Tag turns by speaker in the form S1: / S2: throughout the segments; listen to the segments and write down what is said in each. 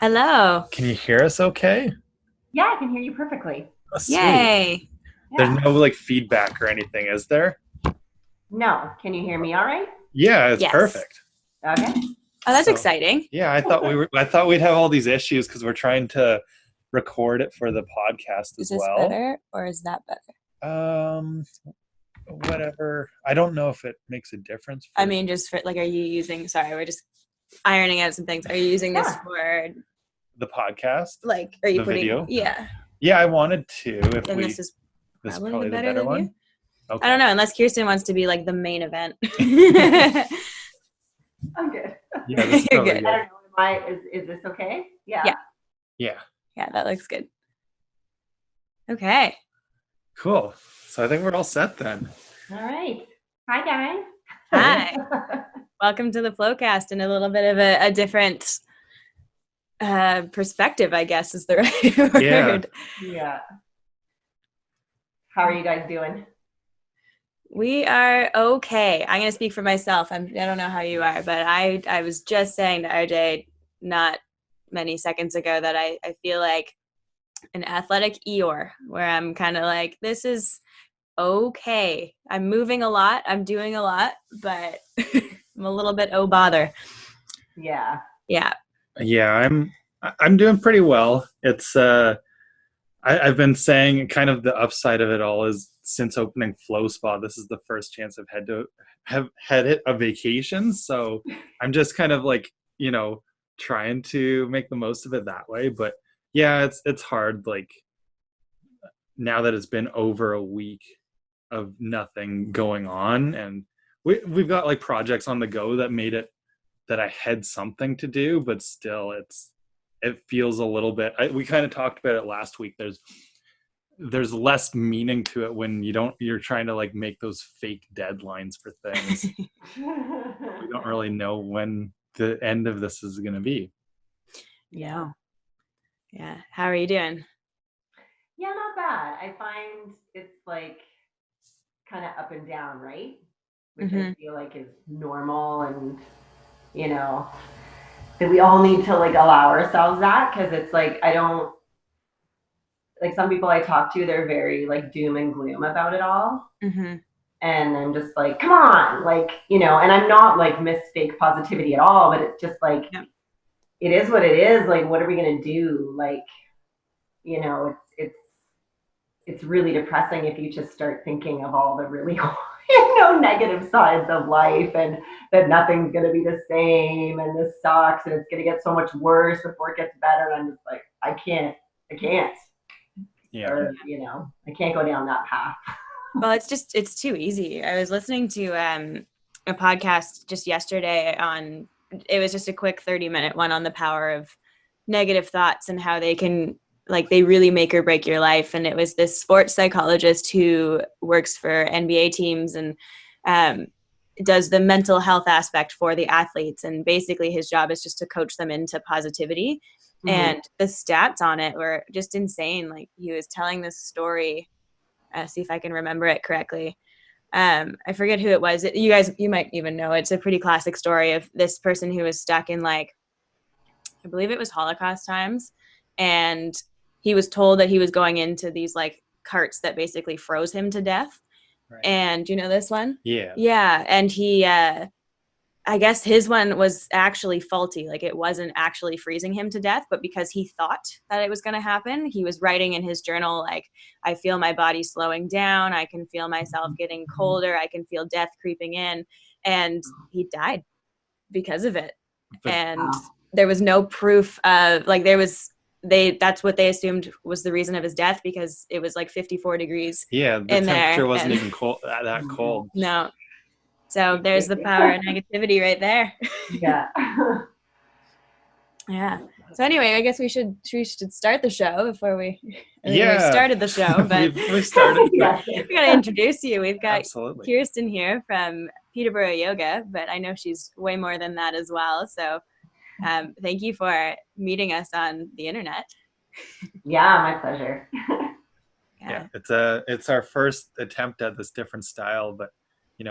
S1: Hello.
S2: Can you hear us okay?
S3: Yeah, I can hear you perfectly.
S2: Oh, sweet.
S1: Yay.
S2: There's
S3: Yeah.
S2: no like feedback or anything, is there?
S3: No, can you hear me all right?
S2: Yeah, it's
S1: Yes.
S2: perfect.
S3: Okay.
S1: Oh, that's
S2: So,
S1: exciting.
S2: yeah, I thought we'd have all these issues because we're trying to record it for the podcast
S1: Is
S2: as
S1: this
S2: well.
S1: better or is that better?
S2: Um, whatever. I don't know if it makes a difference
S1: I
S2: for
S1: mean, just for are you using, sorry, we're just ironing out some things. Are you using this
S3: Yeah.
S1: for,
S2: the podcast,
S1: are you
S2: the
S1: putting,
S2: video.
S1: yeah,
S2: Yeah, I wanted to.
S1: then this is
S2: This is
S1: probably the
S2: probably the
S1: better
S2: better
S1: view.
S2: one.
S1: I
S2: Okay.
S1: don't know, unless Kierstin wants to be like the main event.
S3: I'm good.
S2: Yeah, this is
S1: You're
S2: probably
S1: good.
S3: I
S2: good.
S3: don't know. Is this okay? Yeah.
S1: Yeah.
S2: Yeah,
S1: Yeah, that looks good. Okay.
S2: cool. So I think we're all set then.
S3: All right. Hi, guys.
S1: Hi. Welcome to the FlowCast and a little bit of a different perspective, I guess is the right word.
S2: Yeah.
S3: Yeah. How are you guys doing?
S1: We are okay. I'm going to speak for myself. I don't know how you are, but I was just saying to RJ not many seconds ago that I feel like an athletic Eeyore, where I'm kind of like, this is okay. I'm moving a lot. I'm doing a lot, but I'm a little bit oh bother.
S3: Yeah.
S1: Yeah.
S2: Yeah, I'm doing pretty well. It's I've been saying kind of the upside of it all is since opening Flow Spa, this is the first chance I've had it a vacation. So I'm just kind of like, trying to make the most of it that way. But yeah, it's hard like now that it's been over a week of nothing going on, and we've got like projects on the go that made it that I had something to do, but still it feels a little bit, we kind of talked about it last week. There's less meaning to it when you're trying to like make those fake deadlines for things. We don't really know when the end of this is going to be.
S1: Yeah. Yeah. How are you doing?
S3: Yeah, not bad. I find it's like kind of up and down, right? Which I feel like is normal, and that we all need to like allow ourselves that, because it's like I don't like some people I talk to, they're very like doom and gloom about it all.
S1: Mm-hmm.
S3: And I'm just like, come on, like, and I'm not like miss fake positivity at all, but it's just like,
S1: Yeah.
S3: It is what it is. Like, what are we going to do? Like, it's really depressing if you just start thinking of all the really, negative sides of life, and that nothing's going to be the same, and this sucks, and it's going to get so much worse before it gets better. And I'm just like, I can't.
S2: Yeah.
S3: Or, I can't go down that path.
S1: Well, it's too easy. I was listening to a podcast just yesterday it was just a quick 30-minute one on the power of negative thoughts and how they can, like, they really make or break your life. And it was this sports psychologist who works for NBA teams and does the mental health aspect for the athletes. And basically his job is just to coach them into positivity. Mm-hmm. And the stats on it were just insane. Like, he was telling this story, see if I can remember it correctly. I forget who it was. You might even know. It's a pretty classic story of this person who was stuck in, like, I believe it was Holocaust times. And he was told that he was going into these like carts that basically froze him to death. Right. And you know this one?
S2: Yeah.
S1: Yeah. And he, I guess his one was actually faulty. Like, it wasn't actually freezing him to death, but because he thought that it was going to happen, he was writing in his journal, like, I feel my body slowing down. I can feel myself getting colder. I can feel death creeping in. And he died because of it. And there was no proof of, like, that's what they assumed was the reason of his death, because it was like 54 degrees.
S2: Yeah. The temperature wasn't even cold, that cold.
S1: No. So there's the power of negativity right there.
S3: Yeah.
S1: Yeah. So anyway, I guess we should start the show before we
S2: started
S1: the show, but
S2: we started.
S1: Yeah. We got to introduce you. We've got
S2: Absolutely.
S1: Kierstin here from Peterborough Yoga, but I know she's way more than that as well. So thank you for meeting us on the internet.
S3: Yeah, my pleasure.
S2: Yeah, it's our first attempt at this different style, but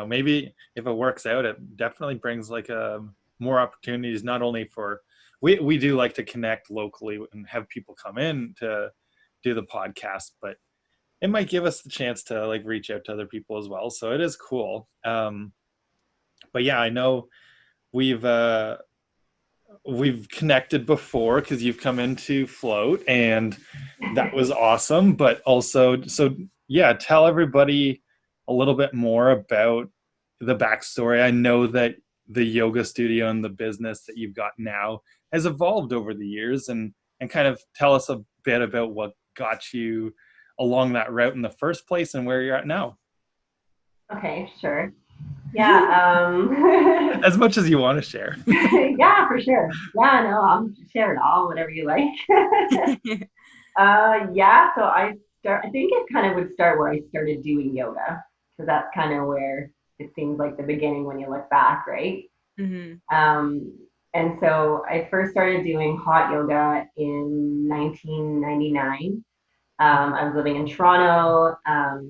S2: maybe if it works out, it definitely brings like more opportunities, not only for we do like to connect locally and have people come in to do the podcast, but it might give us the chance to like reach out to other people as well. So it is cool. But yeah, I know we've connected before because you've come into Float, and that was awesome. But also, so yeah, tell everybody a little bit more about the backstory. I know that the yoga studio and the business that you've got now has evolved over the years, and kind of tell us a bit about what got you along that route in the first place and where you're at now.
S3: Okay, sure. Yeah.
S2: As much as you want to share.
S3: Yeah, for sure. Yeah, no, I'll share it all, whatever you like. Yeah, so I think it kind of would start where I started doing yoga, because that's kind of where it seems like the beginning when you look back, right? And so I first started doing hot yoga in 1999. I was living in Toronto. I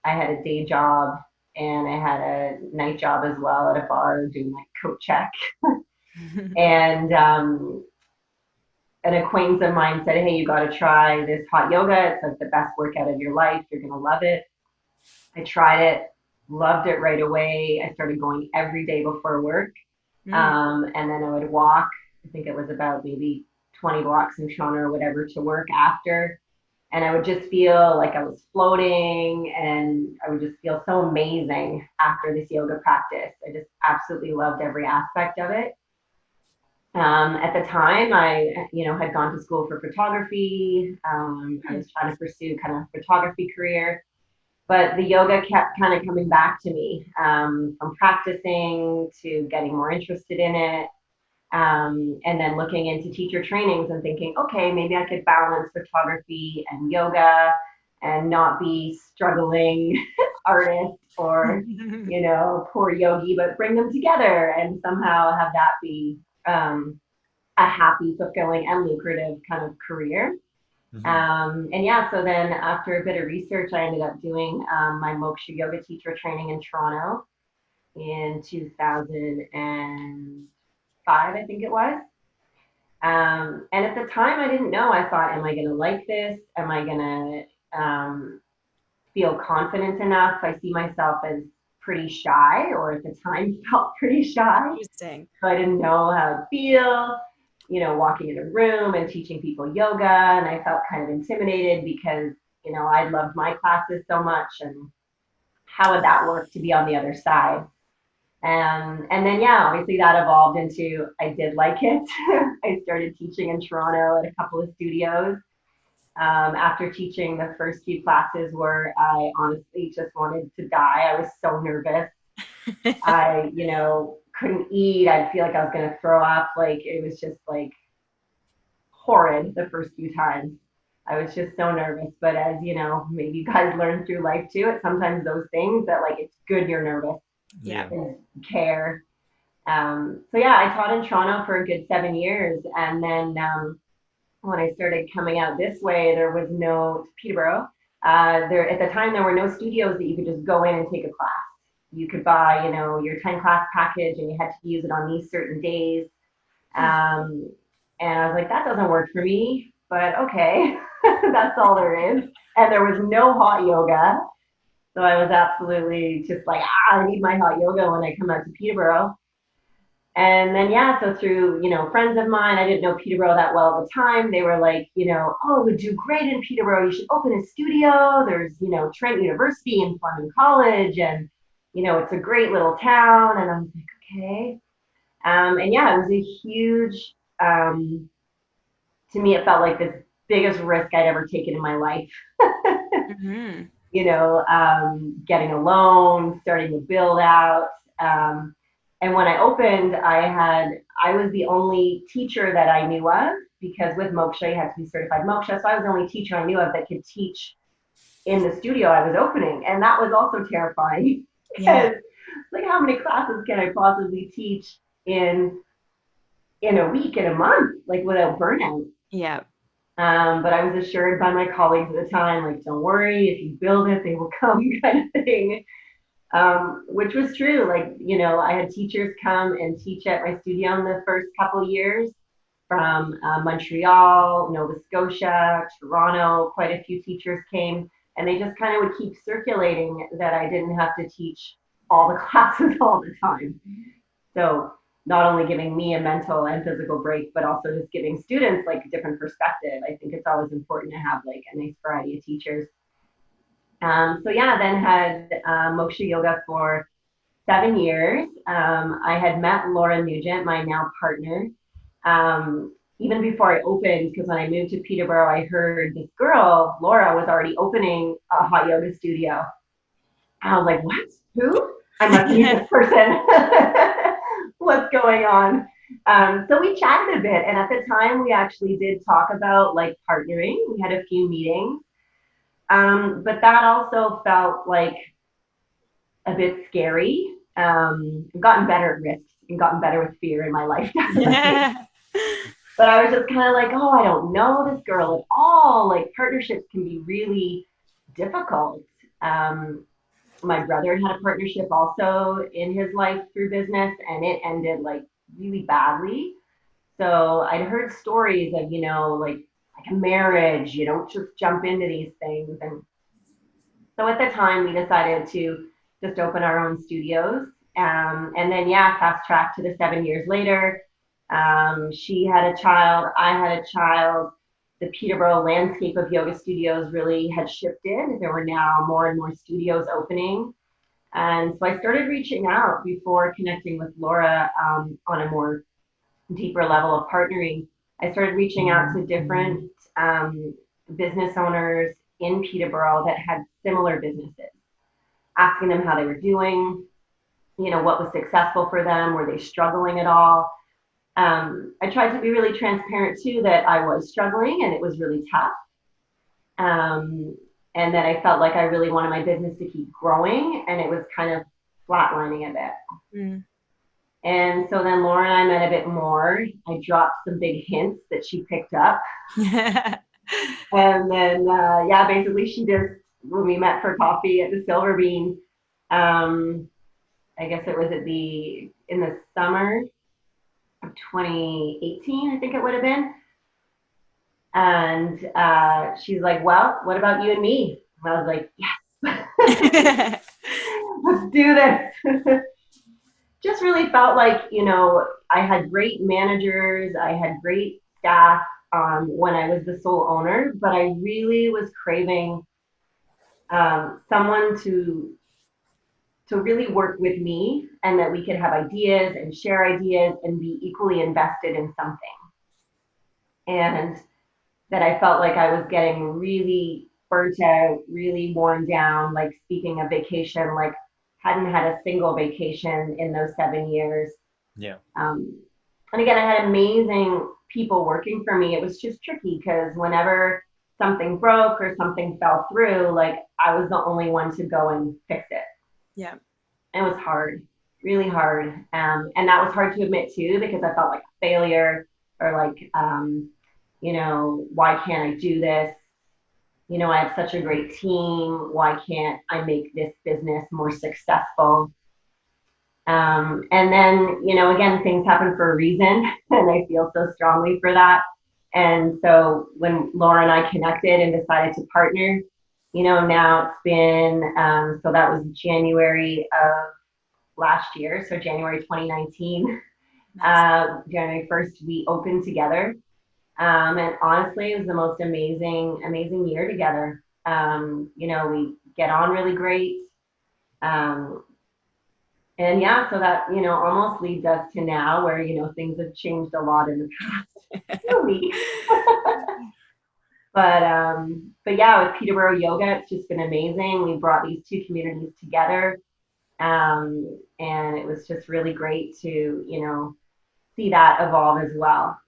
S3: had a day job and I had a night job as well at a bar doing like coat check. And an acquaintance of mine said, hey, you got to try this hot yoga. It's like the best workout of your life. You're going to love it. I tried it, loved it right away. I started going every day before work. And then I would walk, I think it was about maybe 20 blocks in Toronto or whatever, to work after. And I would just feel like I was floating, and I would just feel so amazing after this yoga practice. I just absolutely loved every aspect of it. At the time, I, had gone to school for photography. I was trying to pursue kind of photography career, but the yoga kept kind of coming back to me, from practicing to getting more interested in it. And then looking into teacher trainings and thinking, okay, maybe I could balance photography and yoga and not be struggling artist or, poor yogi, but bring them together and somehow have that be a happy, fulfilling, and lucrative kind of career. And yeah, so then after a bit of research, I ended up doing my Moksha yoga teacher training in Toronto in 2005, I think it was. And at the time, I didn't know. I thought, am I going to like this? Am I going to feel confident enough? I see myself as pretty shy, or at the time felt pretty shy.
S1: Interesting.
S3: So I didn't know how to feel, walking in a room and teaching people yoga. And I felt kind of intimidated because, I loved my classes so much. And how would that work to be on the other side? And then, yeah, obviously that evolved into, I did like it. I started teaching in Toronto at a couple of studios. After teaching the first few classes where I honestly just wanted to die. I was so nervous. I, couldn't eat. I'd feel like I was going to throw up. Like, it was just like horrid the first few times. I was just so nervous. But as maybe you guys learn through life too, it's sometimes those things that like, it's good you're nervous.
S1: Yeah.
S3: Care. So yeah, I taught in Toronto for a good 7 years. And then when I started coming out this way, there was no Peterborough. There at the time, there were no studios that you could just go in and take a class. You could buy, your 10 class package, and you had to use it on these certain days. And I was like, that doesn't work for me, but okay, that's all there is. And there was no hot yoga. So I was absolutely just like, I need my hot yoga when I come out to Peterborough. And then, yeah, so through, friends of mine, I didn't know Peterborough that well at the time. They were like, oh, it would do great in Peterborough. You should open a studio. There's, Trent University and London College, and, it's a great little town. And I was like, okay. And yeah, it was a huge, to me, it felt like the biggest risk I'd ever taken in my life. Getting a loan, starting to build out. And when I opened, I was the only teacher that I knew of, because with Moksha, you had to be certified Moksha. So I was the only teacher I knew of that could teach in the studio I was opening. And that was also terrifying. Because like, how many classes can I possibly teach in a week, in a month, like without burnout?
S1: Yeah.
S3: But I was assured by my colleagues at the time, like, don't worry, if you build it, they will come, kind of thing. Which was true. Like, I had teachers come and teach at my studio in the first couple of years. from Montreal, Nova Scotia, Toronto. Quite a few teachers came, and they just kind of would keep circulating that I didn't have to teach all the classes all the time. So not only giving me a mental and physical break, but also just giving students like a different perspective. I think it's always important to have like a nice variety of teachers. So yeah, then had Moksha Yoga for 7 years. I had met Laura Nugent, my now partner, even before I opened, because when I moved to Peterborough, I heard this girl, Laura, was already opening a hot yoga studio. I was like, what? Who? I must meet this person. What's going on? So we chatted a bit, and at the time we actually did talk about like partnering. We had a few meetings, but that also felt like a bit scary. I've gotten better at risks and gotten better with fear in my life, definitely.
S1: Yeah.
S3: But I was just kind of like, oh, I don't know this girl at all. Like partnerships can be really difficult. My brother had a partnership also in his life through business, and it ended like really badly. So I'd heard stories of, like a marriage, you don't just jump into these things. And so at the time we decided to just open our own studios. And then, yeah, fast track to the 7 years later. She had a child, I had a child. The Peterborough landscape of yoga studios really had shifted. There were now more and more studios opening. And so I started reaching out before connecting with Laura on a more deeper level of partnering. I started reaching out to different business owners in Peterborough that had similar businesses, asking them how they were doing, what was successful for them, were they struggling at all. I tried to be really transparent too that I was struggling and it was really tough. And that I felt like I really wanted my business to keep growing, and it was kind of flatlining a bit. Mm. And so then Laura and I met a bit more. I dropped some big hints that she picked up. And then, basically she just, when we met for coffee at the Silver Bean, I guess it was in the summer of 2018, I think it would have been. And she's like, well, what about you and me? And I was like, yes, let's do this. Just really felt like, I had great managers, I had great staff when I was the sole owner, but I really was craving someone to really work with me, and that we could have ideas and share ideas and be equally invested in something. And that I felt like I was getting really burnt out, really worn down, like speaking of vacation, like hadn't had a single vacation in those 7 years.
S2: Yeah.
S3: And again, I had amazing people working for me. It was just tricky because whenever something broke or something fell through, like I was the only one to go and fix it.
S1: Yeah.
S3: It was hard, really hard. And that was hard to admit too, because I felt like a failure, or like, why can't I do this? I have such a great team. Why can't I make this business more successful? And then, again, things happen for a reason, and I feel so strongly for that. And so when Laura and I connected and decided to partner, now it's been, so that was January of last year. So January 2019, January 1st, we opened together. And honestly, it was the most amazing year together. We get on really great. And yeah, so that, almost leads us to now where, things have changed a lot in the past few weeks. But yeah, with Peterborough Yoga, it's just been amazing. We brought these two communities together. And it was just really great to, see that evolve as well.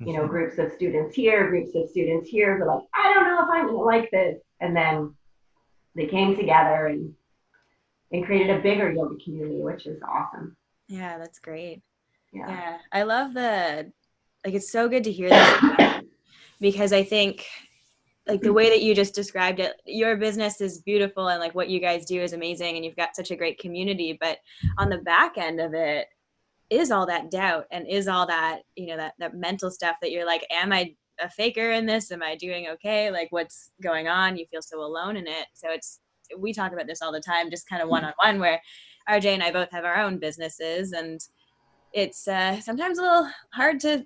S3: Groups of students here, groups of students here, but like, I don't know if I'm gonna like this. And then they came together and created a bigger yoga community, which is awesome.
S1: Yeah, that's great.
S3: Yeah.
S1: I love it's so good to hear this because I think like the way that you just described it, your business is beautiful and like what you guys do is amazing and you've got such a great community, but on the back end of it, is all that doubt and is all that, that mental stuff that you're like, am I a faker in this? Am I doing okay? Like, what's going on? You feel so alone in it. So we talk about this all the time, just kind of one-on-one, where RJ and I both have our own businesses, and it's sometimes a little hard to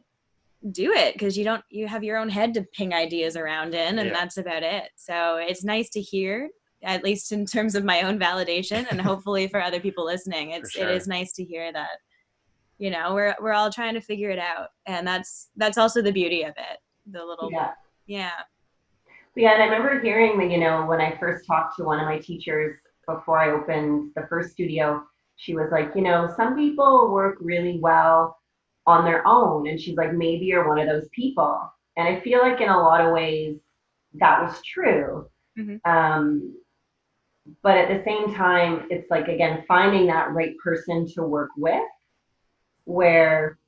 S1: do it because you have your own head to ping ideas around in, and that's about it. So it's nice to hear, at least in terms of my own validation, and hopefully for other people listening, it is nice to hear that, we're all trying to figure it out. And that's also the beauty of it. The little,
S3: Yeah, and I remember hearing that, when I first talked to one of my teachers before I opened the first studio, she was like, some people work really well on their own. And she's like, maybe you're one of those people. And I feel like in a lot of ways that was true. But at the same time, it's like, again, finding that right person to work with, where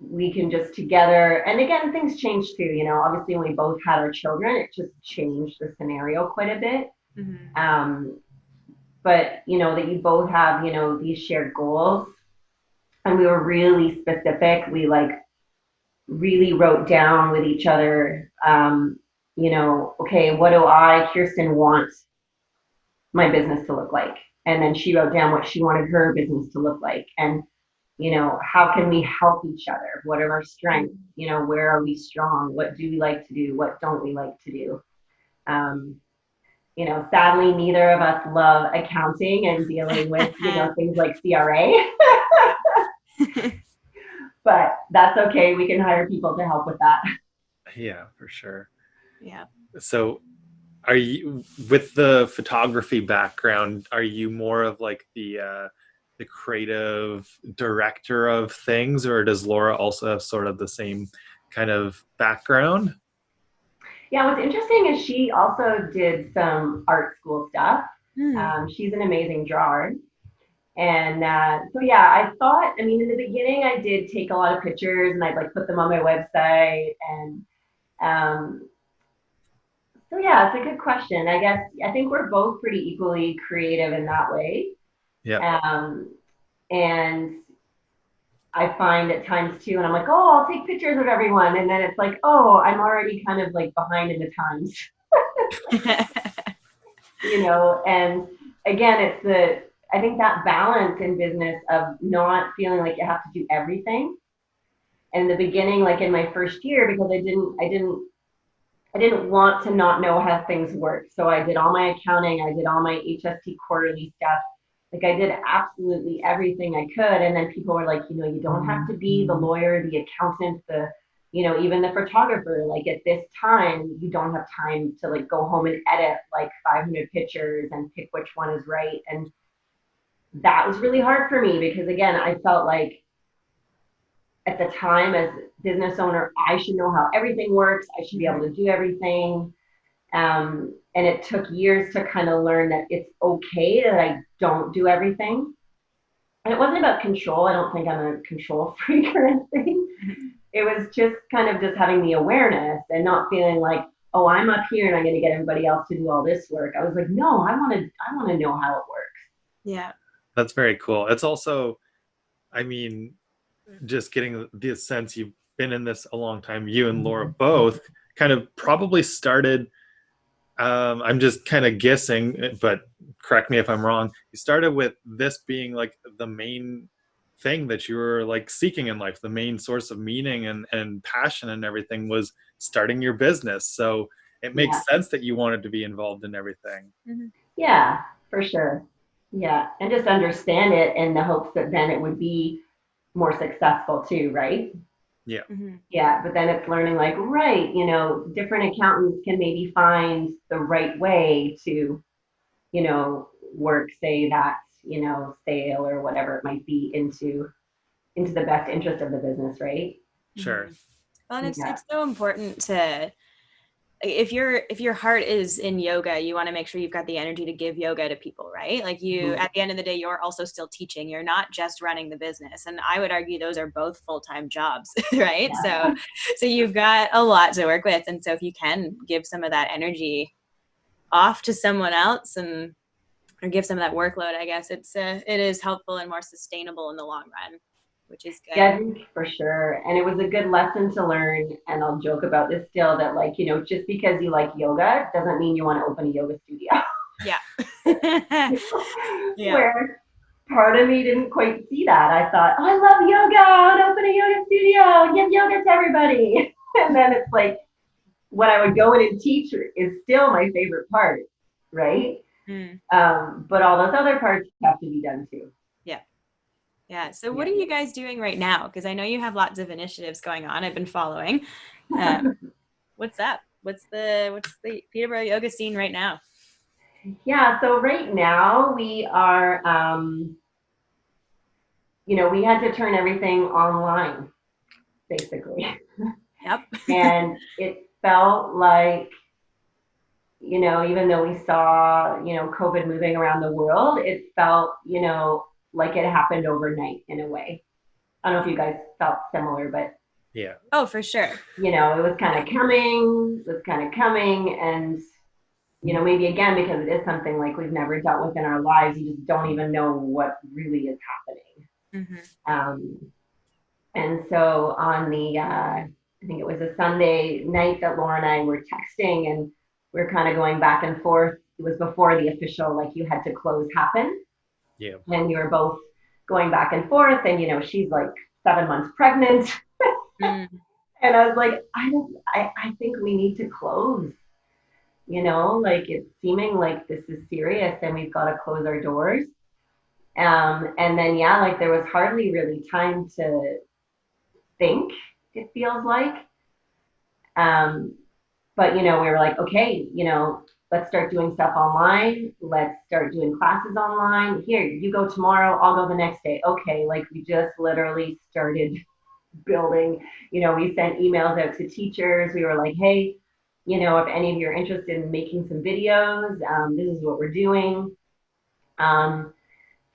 S3: we can just together, and again, things change too, obviously when we both had our children, it just changed the scenario quite a bit. But that you both have, these shared goals, and we were really specific. We like really wrote down with each other, okay, what do I, Kierstin, want my business to look like? And then she wrote down what she wanted her business to look like. And how can we help each other? What are our strengths? Where are we strong? What do we like to do? What don't we like to do? Sadly, neither of us love accounting and dealing with, things like CRA. But that's okay. We can hire people to help with that.
S2: Yeah, for sure.
S1: Yeah.
S2: So are you, with the photography background, are you more of like the creative director of things, or does Laura also have sort of the same kind of background?
S3: Yeah, what's interesting is she also did some art school stuff. She's an amazing drawer. And so, yeah, I thought, in the beginning, I did take a lot of pictures and I'd like put them on my website. And so, yeah, it's a good question. I think we're both pretty equally creative in that way.
S2: Yeah.
S3: And I find at times too, and I'm like, oh, I'll take pictures of everyone. And then it's like, oh, I'm already kind of like behind in the times. And again, I think that balance in business of not feeling like you have to do everything. And in the beginning, like in my first year, because I didn't want to not know how things work. So I did all my accounting, I did all my HST quarterly stuff. Like I did absolutely everything I could. And then people were like, you don't have to be the lawyer, the accountant, even the photographer. Like at this time, you don't have time to like go home and edit like 500 pictures and pick which one is right. And that was really hard for me because again, I felt like at the time as business owner, I should know how everything works. I should be able to do everything. And it took years to kind of learn that it's okay that I don't do everything. And it wasn't about control. I don't think I'm a control freak or anything. It was just kind of just having the awareness and not feeling like, oh, I'm up here and I'm going to get everybody else to do all this work. I was like, no, I want to know how it works.
S1: Yeah.
S2: That's very cool. It's also, just getting the sense you've been in this a long time. You and Laura both kind of probably started, I'm just kind of guessing, but correct me if I'm wrong. You started with this being like the main thing that you were like seeking in life, the main source of meaning and passion and everything was starting your business. So it makes sense that you wanted to be involved in everything.
S3: Yeah, for sure. Yeah. And just understand it in the hopes that then it would be more successful too, right?
S2: Yeah.
S3: Yeah, but then it's learning like, right, different accountants can maybe find the right way to, work, say that, sale or whatever it might be into the best interest of the business, right?
S2: Sure.
S1: Well, and it's so important to, if your heart is in yoga, you want to make sure you've got the energy to give yoga to people, right? Like at the end of the day, you're also still teaching. You're not just running the business. And I would argue those are both full-time jobs, right? Yeah. So you've got a lot to work with. And so if you can give some of that energy off to someone else and or give some of that workload, I guess it is helpful and more sustainable in the long run, which is good.
S3: Yeah, I think for sure. And it was a good lesson to learn. And I'll joke about this still, that like, just because you like yoga doesn't mean you want to open a yoga studio.
S1: Yeah. Yeah.
S3: Where part of me didn't quite see that. I thought, oh, I love yoga. I want to open a yoga studio, give yoga to everybody. And then it's like, what I would go in and teach is still my favorite part, right?
S1: Mm.
S3: But all those other parts have to be done too.
S1: Yeah. Yeah. So what are you guys doing right now? Because I know you have lots of initiatives going on. I've been following. What's up? What's the Peterborough yoga scene right now?
S3: Yeah. So right now we are, we had to turn everything online, basically.
S1: Yep.
S3: And it felt like, even though we saw, COVID moving around the world, it felt, like it happened overnight in a way. I don't know if you guys felt similar, but
S2: Yeah.
S1: Oh, for sure.
S3: it was kind of coming, and maybe again, because it is something like we've never dealt with in our lives, you just don't even know what really is happening.
S1: Mm-hmm.
S3: And so on I think it was a Sunday night that Laura and I were texting, and we were kind of going back and forth. It was before the official, like, you had to close happened.
S2: Yeah.
S3: And you were both going back and forth, and she's like 7 months pregnant.
S1: Mm.
S3: And I was like, I think we need to close. Like, it's seeming like this is serious and we've got to close our doors. And then, yeah, like there was hardly really time to think, it feels like. But, we were like, okay, let's start doing stuff online. Let's start doing classes online. Here, you go tomorrow, I'll go the next day. Okay, like we just literally started building. We sent emails out to teachers. We were like, hey, if any of you are interested in making some videos, this is what we're doing.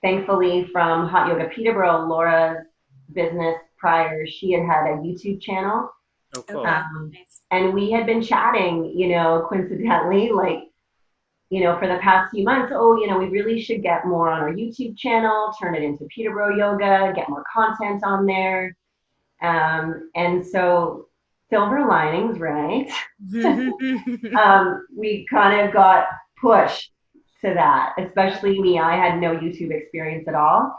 S3: Thankfully, from Hot Yoga Peterborough, Laura's business prior, she had a YouTube channel.
S2: Oh, cool.
S1: Okay. Nice.
S3: And we had been chatting, coincidentally, like, for the past few months, we really should get more on our YouTube channel, turn it into Peterborough Yoga, get more content on there. And so, silver linings, right? We kind of got pushed to that, especially me. I had no YouTube experience at all.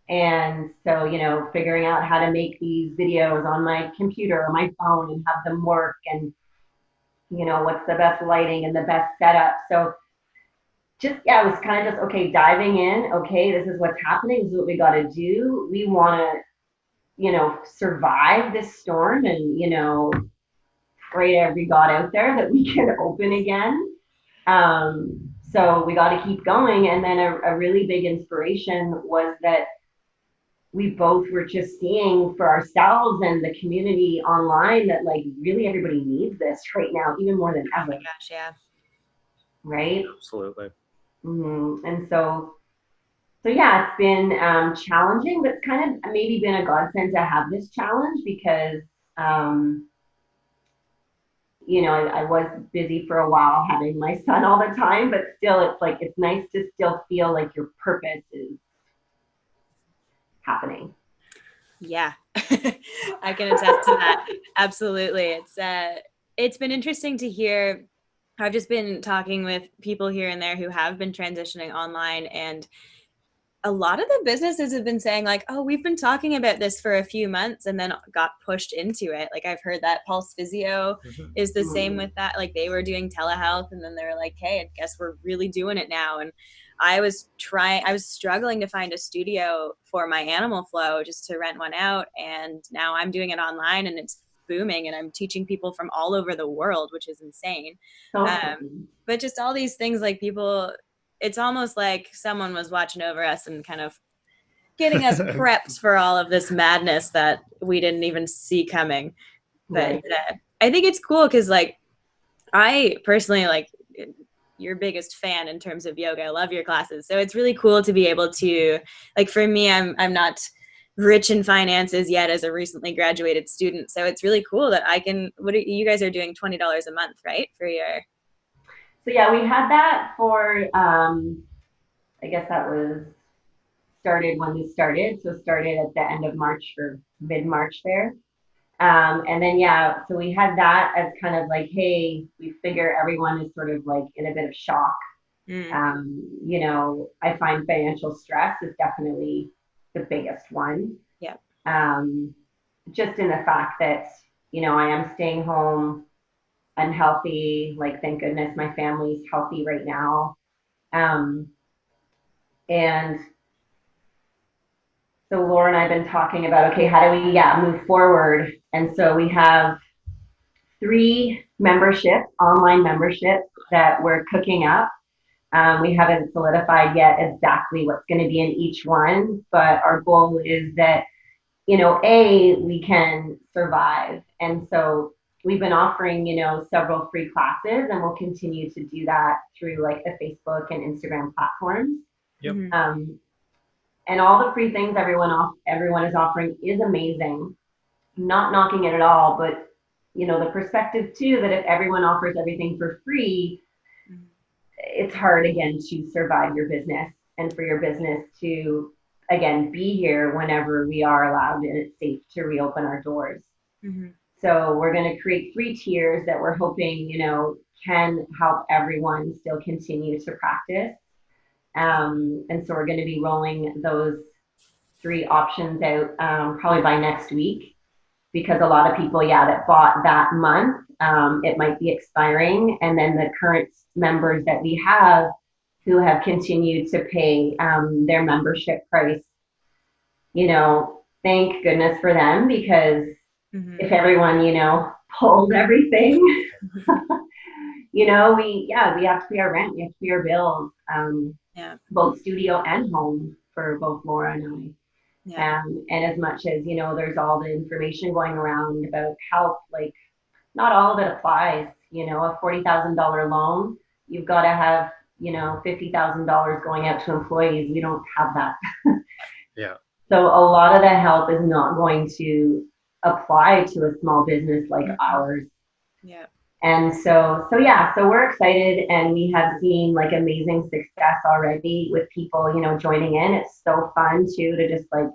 S3: And so, figuring out how to make these videos on my computer or my phone and have them work, and, what's the best lighting and the best setup. So just, yeah, it was kind of just, okay, diving in. Okay, this is what's happening. This is what we got to do. We want to, survive this storm, and, pray to every God out there that we can open again. So we got to keep going. And then a really big inspiration was that we both were just seeing for ourselves and the community online that, like, really everybody needs this right now, even more than ever.
S1: Oh my gosh, yeah.
S3: Right?
S2: Absolutely.
S3: Mm-hmm. And so yeah, it's been challenging, but it's kind of maybe been a godsend to have this challenge because, I was busy for a while having my son all the time, but still, it's like, it's nice to still feel like your purpose is happening.
S1: Yeah, I can attest to that. Absolutely. It's been interesting to hear. I've just been talking with people here and there who have been transitioning online, and a lot of the businesses have been saying like, oh, we've been talking about this for a few months and then got pushed into it. Like, I've heard that Pulse Physio is the same with that. Like, they were doing telehealth and then they were like, hey, I guess we're really doing it now. And I was struggling to find a studio for my animal flow just to rent one out. And now I'm doing it online and it's booming, and I'm teaching people from all over the world, which is insane. But just all these things, like, people, it's almost like someone was watching over us and kind of getting us prepped for all of this madness that we didn't even see coming. But I think it's cool because, like, I personally, like, your biggest fan in terms of yoga. I love your classes. So it's really cool to be able to, like, for me, I'm not rich in finances yet as a recently graduated student. So it's really cool that I can, you guys are doing $20 a month, right? For your...
S3: So yeah, we had that for I guess that was started when we started. So started at the end of March or mid-March there. And then, yeah, so we had that as kind of like, hey, we figure everyone is sort of like in a bit of shock. You know, I find financial stress is definitely the biggest one.
S1: Yeah.
S3: Just in the fact that, you know, I am staying home, unhealthy, like, thank goodness my family's healthy right now. And so Laura and I have been talking about, okay, how do we, move forward? And so we have 3 memberships, online memberships that we're cooking up. We haven't solidified yet exactly what's going to be in each one, but our goal is that, you know, we can survive. And so we've been offering, you know, several free classes, and we'll continue to do that through like the Facebook and Instagram platforms.
S2: Yep.
S3: And all the free things everyone is offering is amazing. Not knocking it at all, but you know, the perspective too that if everyone offers everything for free, it's hard again to survive your business and for your business to again be here whenever we are allowed and it's safe to reopen our doors. So we're going to create 3 tiers that we're hoping, you know, can help everyone still continue to practice. And so we're going to be rolling those 3 options out probably by next week, because a lot of people, that bought that month, it might be expiring. And then the current members that we have who have continued to pay their membership price, you know, thank goodness for them, because if everyone, you know, pulled everything, you know, we have to pay our rent, we have to pay our bills, both studio and home for both Laura and I. And as much as, you know, there's all the information going around about help, like not all of it applies. You know, a $40,000 loan, you've got to have, you know, $50,000 going out to employees. We don't have that.
S2: Yeah.
S3: So a lot of that help is not going to apply to a small business like ours.
S1: Yeah.
S3: And so we're excited, and we have seen like amazing success already with people, you know, joining in. It's so fun too to just like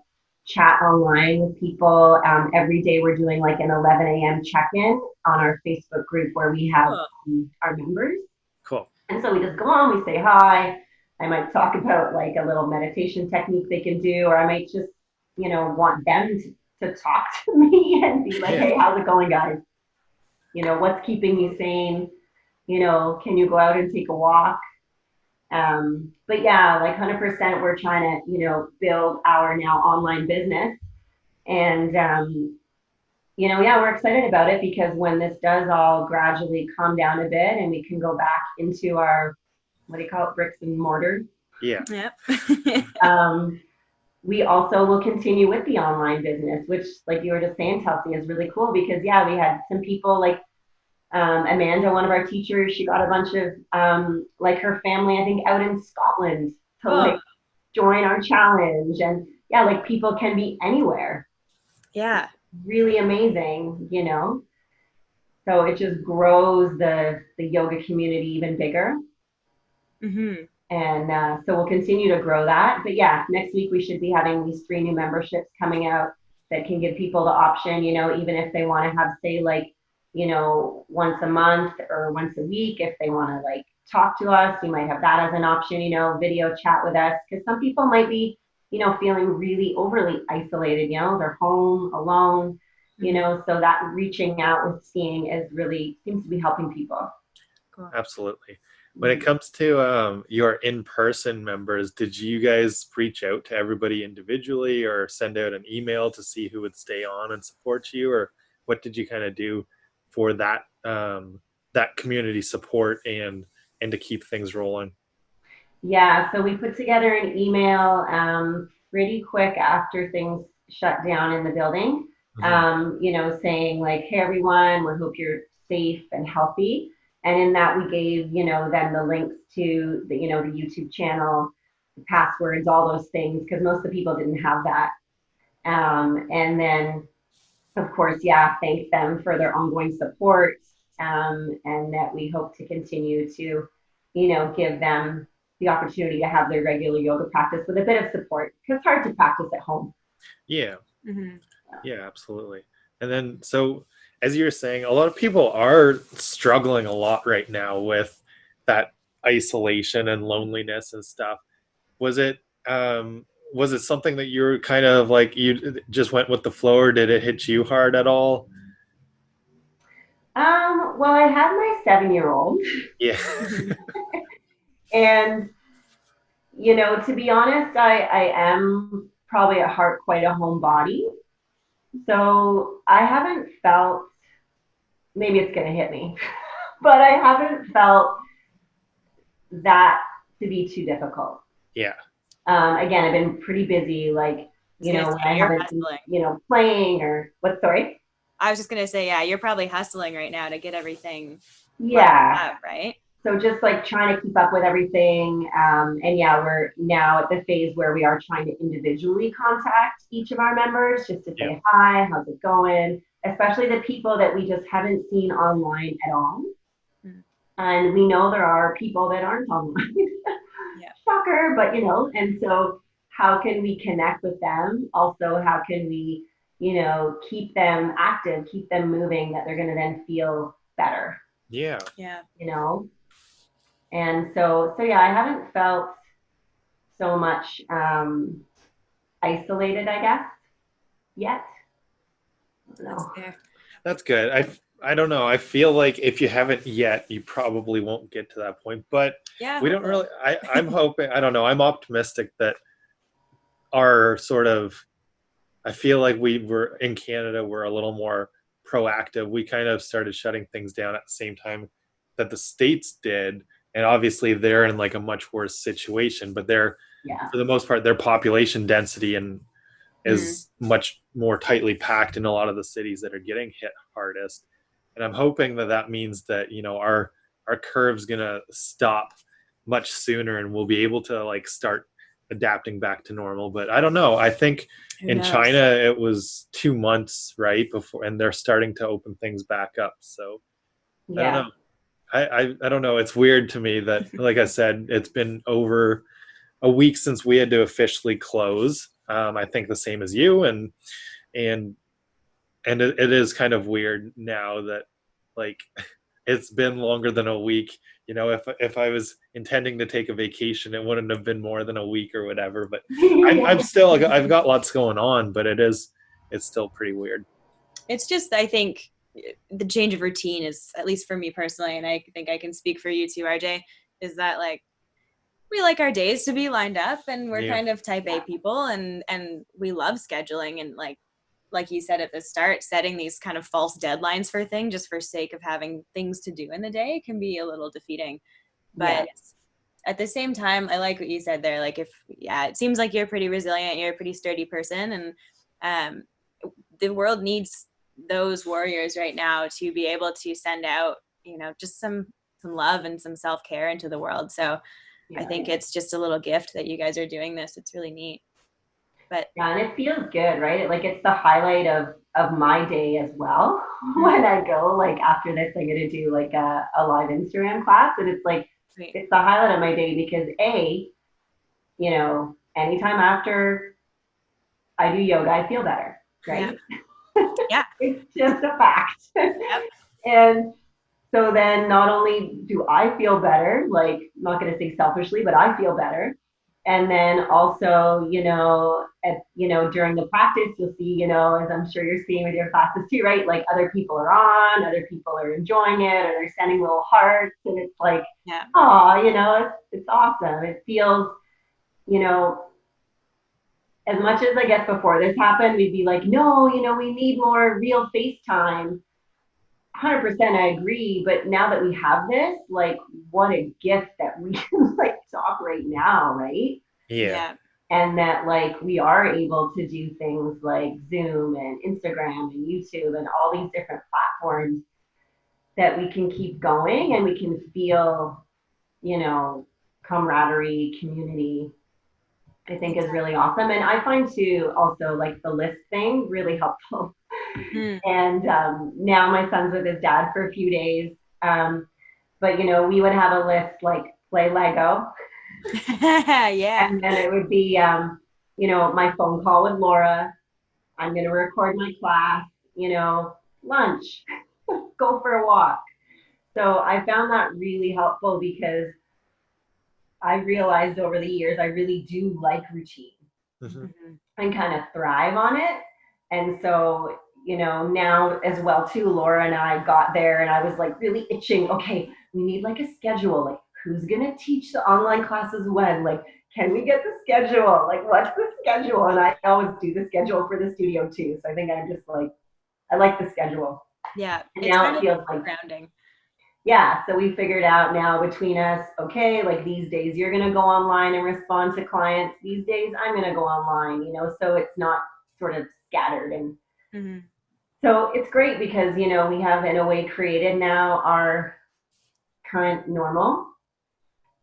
S3: chat online with people. Every day we're doing like an 11 a.m. check-in on our Facebook group where we have our members.
S2: Cool.
S3: And so we just go on, we say hi. I might talk about like a little meditation technique they can do, or I might just, you know, want them to talk to me and be like, hey, how's it going, guys? You know, what's keeping you sane? You know, can you go out and take a walk? But yeah, like 100%, we're trying to, you know, build our now online business. And, you know, we're excited about it, because when this does all gradually calm down a bit and we can go back into our, what do you call it, bricks and mortar?
S2: Yeah.
S3: We also will continue with the online business, which, like you were just saying, Chelsea, is really cool, because we had some people like Amanda, one of our teachers, she got a bunch of like her family, I think, out in Scotland to like join our challenge. And like people can be anywhere.
S1: Yeah.
S3: Really amazing, you know. So it just grows the yoga community even bigger. And so we'll continue to grow that. But next week we should be having these 3 new memberships coming out that can give people the option, you know, even if they want to have, say, like, you know, once a month or once a week, if they want to like talk to us, we might have that as an option, you know, video chat with us, because some people might be, you know, feeling really overly isolated, you know, they're home alone, you know, so that reaching out with seeing is really seems to be helping people.
S2: Cool. Absolutely. When it comes to your in-person members, did you guys reach out to everybody individually or send out an email to see who would stay on and support you, or what did you kind of do for that that community support and to keep things rolling?
S3: So we put together an email pretty quick after things shut down in the building, you know, saying like, hey, everyone, we hope you're safe and healthy. And in that, we gave, you know, them the links to the, you know, the YouTube channel, the passwords, all those things, because most of the people didn't have that. And then, of course, thank them for their ongoing support, and that we hope to continue to, you know, give them the opportunity to have their regular yoga practice with a bit of support, because it's hard to practice at home.
S2: Yeah.
S1: Mm-hmm.
S2: Yeah, absolutely. And then, so as you were saying, a lot of people are struggling a lot right now with that isolation and loneliness and stuff. Was it, was it something that you were kind of like, you just went with the flow, or did it hit you hard at all?
S3: Well, I had my 7-year-old,
S2: Yeah.
S3: and to be honest, I am probably at heart quite a homebody. So I haven't felt, maybe it's going to hit me, but I haven't felt that to be too difficult.
S2: Yeah.
S3: Again, I've been pretty busy, like, when I
S1: you're
S3: haven't
S1: hustling.
S3: been, playing or what, sorry?
S1: I was just gonna say, yeah, you're probably hustling right now to get everything
S3: Yeah.
S1: up, right?
S3: So just like trying to keep up with everything. And yeah, we're now at the phase where we are trying to individually contact each of our members just to
S2: Yeah.
S3: say hi, how's it going? Especially the people that we just haven't seen online at all.
S1: Mm.
S3: And we know there are people that aren't online.
S1: Yeah.
S3: Shocker, but and so how can we connect with them? Also, how can we, keep them active, keep them moving, that they're going to then feel better,
S2: Yeah.
S1: Yeah.
S3: And so yeah, I haven't felt so much isolated, I guess, yet. I don't
S1: That's
S3: know.
S1: fair.
S2: That's good. I don't know. I feel like if you haven't yet, you probably won't get to that point. But
S1: Yeah.
S2: we don't really. I'm hoping. I don't know. I'm optimistic that our sort of. I feel like we were in Canada. We're a little more proactive. We kind of started shutting things down at the same time that the States did, and obviously they're in like a much worse situation. But they're,
S3: Yeah.
S2: for the most part, their population density and is much more tightly packed in a lot of the cities that are getting hit hardest. And I'm hoping that that means that, our curve's going to stop much sooner and we'll be able to like start adapting back to normal. But I don't know. I think
S1: Who
S2: in
S1: knows?
S2: China it was 2 months right before, and they're starting to open things back up. So I don't
S3: Yeah.
S2: know. I don't know. It's weird to me that, like I said, it's been over a week since we had to officially close. I think the same as you, and it is kind of weird now that like it's been longer than a week. If I was intending to take a vacation, it wouldn't have been more than a week or whatever. But I've got lots going on, but it's still pretty weird.
S1: It's just, I think the change of routine is, at least for me personally, and I think I can speak for you too, RJ, is that like we like our days to be lined up, and we're kind of type A people, and we love scheduling, and like you said at the start, setting these kind of false deadlines for things just for sake of having things to do in the day can be a little defeating. But at the same time, I like what you said there. Like, it seems like you're pretty resilient, you're a pretty sturdy person, and the world needs those warriors right now to be able to send out, just some love and some self-care into the world. So I think it's just a little gift that you guys are doing this. It's really neat. But
S3: and it feels good, right? Like it's the highlight of my day as well. When I go, like after this, I'm gonna do like a live Instagram class, and it's like it's the highlight of my day because anytime after I do yoga, I feel better, right?
S1: Yeah.
S3: It's just a fact.
S1: Yep.
S3: And so then not only do I feel better, like I'm not going to say selfishly, but I feel better. And then also, during the practice, you'll see, as I'm sure you're seeing with your classes too, right? Like other people are on, other people are enjoying it, or they're sending little hearts. And it's like, it's awesome. It feels, as much as I guess before this happened, we'd be like, no, we need more real FaceTime. 100% I agree, but now that we have this, like what a gift that we can like talk right now, right?
S2: Yeah.
S3: And that like we are able to do things like Zoom and Instagram and YouTube and all these different platforms that we can keep going, and we can feel, camaraderie, community, I think is really awesome. And I find too also like the list thing really helpful. And now my son's with his dad for a few days. But we would have a list like play Lego,
S1: Yeah.
S3: And then it would be, my phone call with Laura. I'm going to record my class, lunch, go for a walk. So I found that really helpful because I realized over the years I really do like routine
S2: Mhm.
S3: and kind of thrive on it. And so, now as well too, Laura and I got there and I was like really itching. Okay, we need like a schedule. Like who's gonna teach the online classes when? Like, can we get the schedule? Like what's the schedule? And I always do the schedule for the studio too. So I think I'm just like I like the schedule.
S1: Yeah.
S3: And
S1: It's
S3: now
S1: kind
S3: it
S1: of
S3: feels like
S1: grounding.
S3: yeah, so we figured out now between us, okay, like these days you're going to go online and respond to clients. These days I'm going to go online, so it's not sort of scattered. And
S1: Mm-hmm.
S3: so it's great because, we have in a way created now our current normal.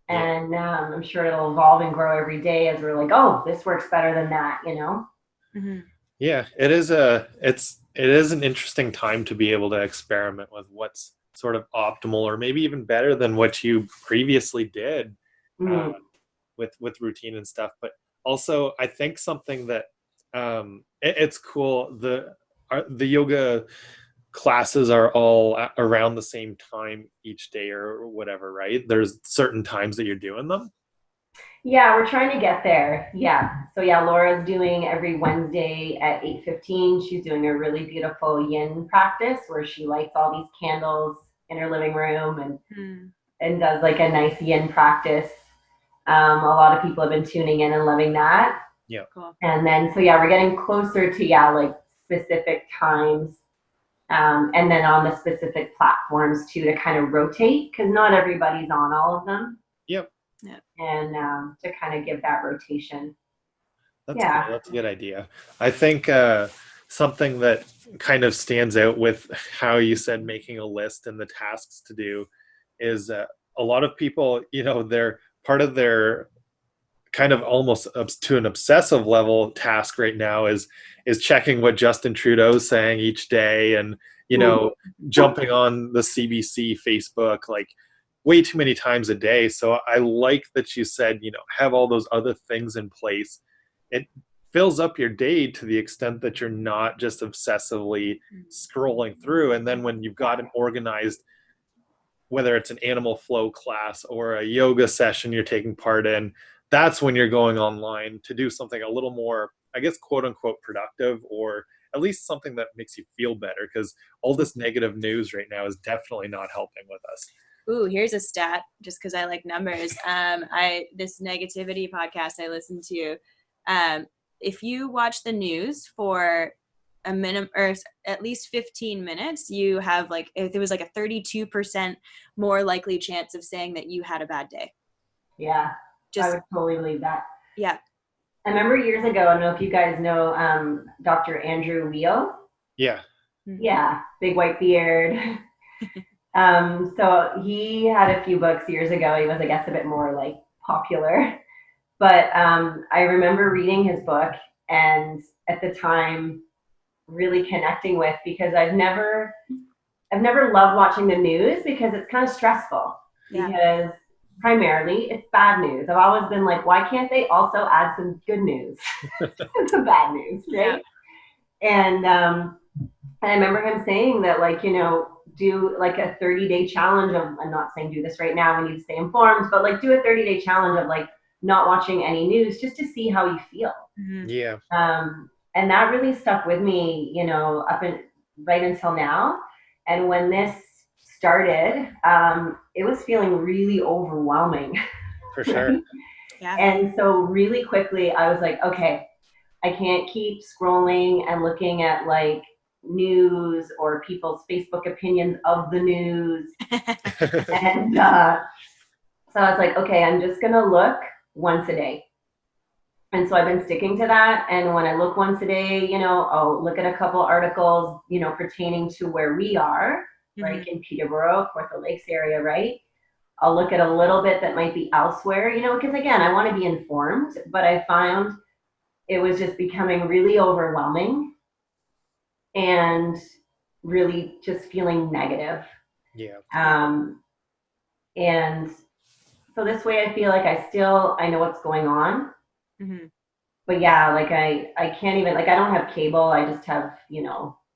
S2: Yeah.
S3: And I'm sure it'll evolve and grow every day as we're like, oh, this works better than that.
S1: Mm-hmm.
S2: Yeah, it is an interesting time to be able to experiment with what's sort of optimal or maybe even better than what you previously did uh,
S3: Mm,
S2: with routine and stuff. But also, I think something that it's cool. The yoga classes are all around the same time each day or whatever, right? There's certain times that you're doing them.
S3: Yeah, we're trying to get there. Yeah. So yeah, Laura's doing every Wednesday at 8:15. She's doing a really beautiful yin practice where she lights all these candles in her living room and does like a nice yin practice. A lot of people have been tuning in and loving that.
S2: Yeah.
S1: Cool.
S3: And then so yeah, we're getting closer to yeah, like specific times. And then on the specific platforms too to kind of rotate because not everybody's on all of them
S2: Yep.
S1: Yeah.
S3: and to kind of give that rotation.
S2: That's cool.
S3: Yeah.
S2: That's a good idea. I think something that kind of stands out with how you said making a list and the tasks to do is a lot of people, they're part of their kind of almost to an obsessive level task right now is checking what Justin Trudeau's saying each day and, jumping on the CBC Facebook like way too many times a day. So I like that you said, have all those other things in place. It fills up your day to the extent that you're not just obsessively scrolling through. And then when you've got an organized, whether it's an animal flow class or a yoga session you're taking part in, that's when you're going online to do something a little more, I guess, quote unquote, productive, or at least something that makes you feel better. Because all this negative news right now is definitely not helping with us.
S1: Ooh, here's a stat just because I like numbers. This negativity podcast I listen to, if you watch the news for a minimum or at least 15 minutes, you have like, if there was like a 32% more likely chance of saying that you had a bad day.
S3: Yeah, I
S1: Just,
S3: would totally believe that.
S1: yeah.
S3: I remember years ago, I don't know if you guys know Dr. Andrew Leo.
S2: Yeah.
S3: Yeah, big white beard. So he had a few books years ago. He was, I guess, a bit more like popular. But I remember reading his book and at the time really connecting with because I've never loved watching the news because it's kind of stressful.
S1: Yeah.
S3: Because primarily it's bad news. I've always been like, why can't they also add some good news to the bad news, right? Yeah. And I remember him saying that, like, do like a 30-day challenge of, I'm not saying do this right now, we need to stay informed, but like do a 30-day challenge of like not watching any news just to see how you feel.
S1: Mm-hmm.
S2: Yeah.
S3: And that really stuck with me, up and right until now. And when this started, it was feeling really overwhelming.
S2: For sure.
S3: Right?
S1: Yeah.
S3: And so really quickly, I was like, okay, I can't keep scrolling and looking at like news or people's Facebook opinions of the news. And so I was like, okay, I'm just going to look once a day. And so I've been sticking to that. And when I look once a day, I'll look at a couple articles, pertaining to where we are, right, in Peterborough, Kawartha Lakes area, right? I'll look at a little bit that might be elsewhere, because again, I want to be informed, but I found it was just becoming really overwhelming and really just feeling negative.
S2: Yeah.
S3: And So this way I feel like I know what's going on.
S1: Mm-hmm.
S3: But yeah, like I can't even, like I don't have cable. I just have,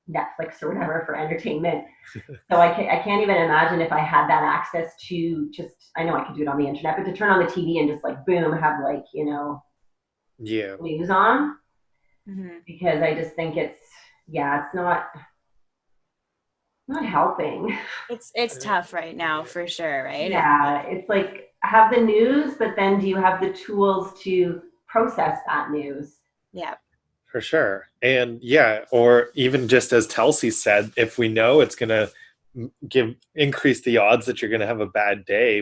S3: Netflix or whatever for entertainment. So I can't even imagine if I had that access to just, I know I could do it on the internet, but to turn on the TV and just like, boom, have like,
S2: Yeah.
S3: news on,
S1: Mm-hmm.
S3: because I just think it's not helping.
S1: It's tough right now for sure, right?
S3: Yeah, it's like have the news, but then do you have the tools to process that news?
S1: Yeah.
S2: For sure. And yeah, or even just as Telsey said, if we know it's going to increase the odds that you're going to have a bad day,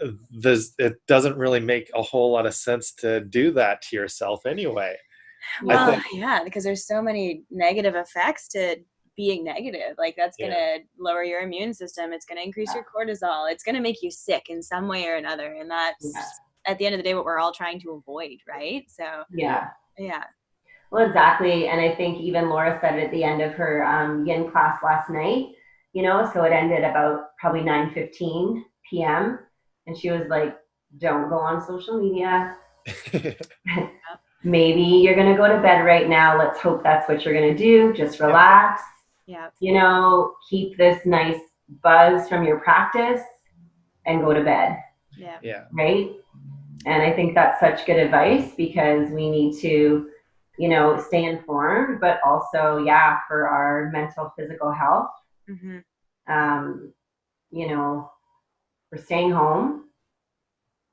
S2: it doesn't really make a whole lot of sense to do that to yourself anyway.
S1: Well, yeah, because there's so many negative effects to being negative. Like that's going to lower your immune system. It's going to increase your cortisol. It's going to make you sick in some way or another. And that's at the end of the day what we're all trying to avoid, right? So
S3: yeah.
S1: Well,
S3: exactly. And I think even Laura said it at the end of her yin class last night, so it ended about probably 9:15 p.m. And she was like, don't go on social media. Maybe you're going to go to bed right now. Let's hope that's what you're going to do. Just relax.
S1: Yeah.
S3: Keep this nice buzz from your practice and go to bed.
S1: Yeah.
S3: Right. And I think that's such good advice, because we need to, stay informed, but also, for our mental, physical health.
S1: Mm-hmm.
S3: We're staying home.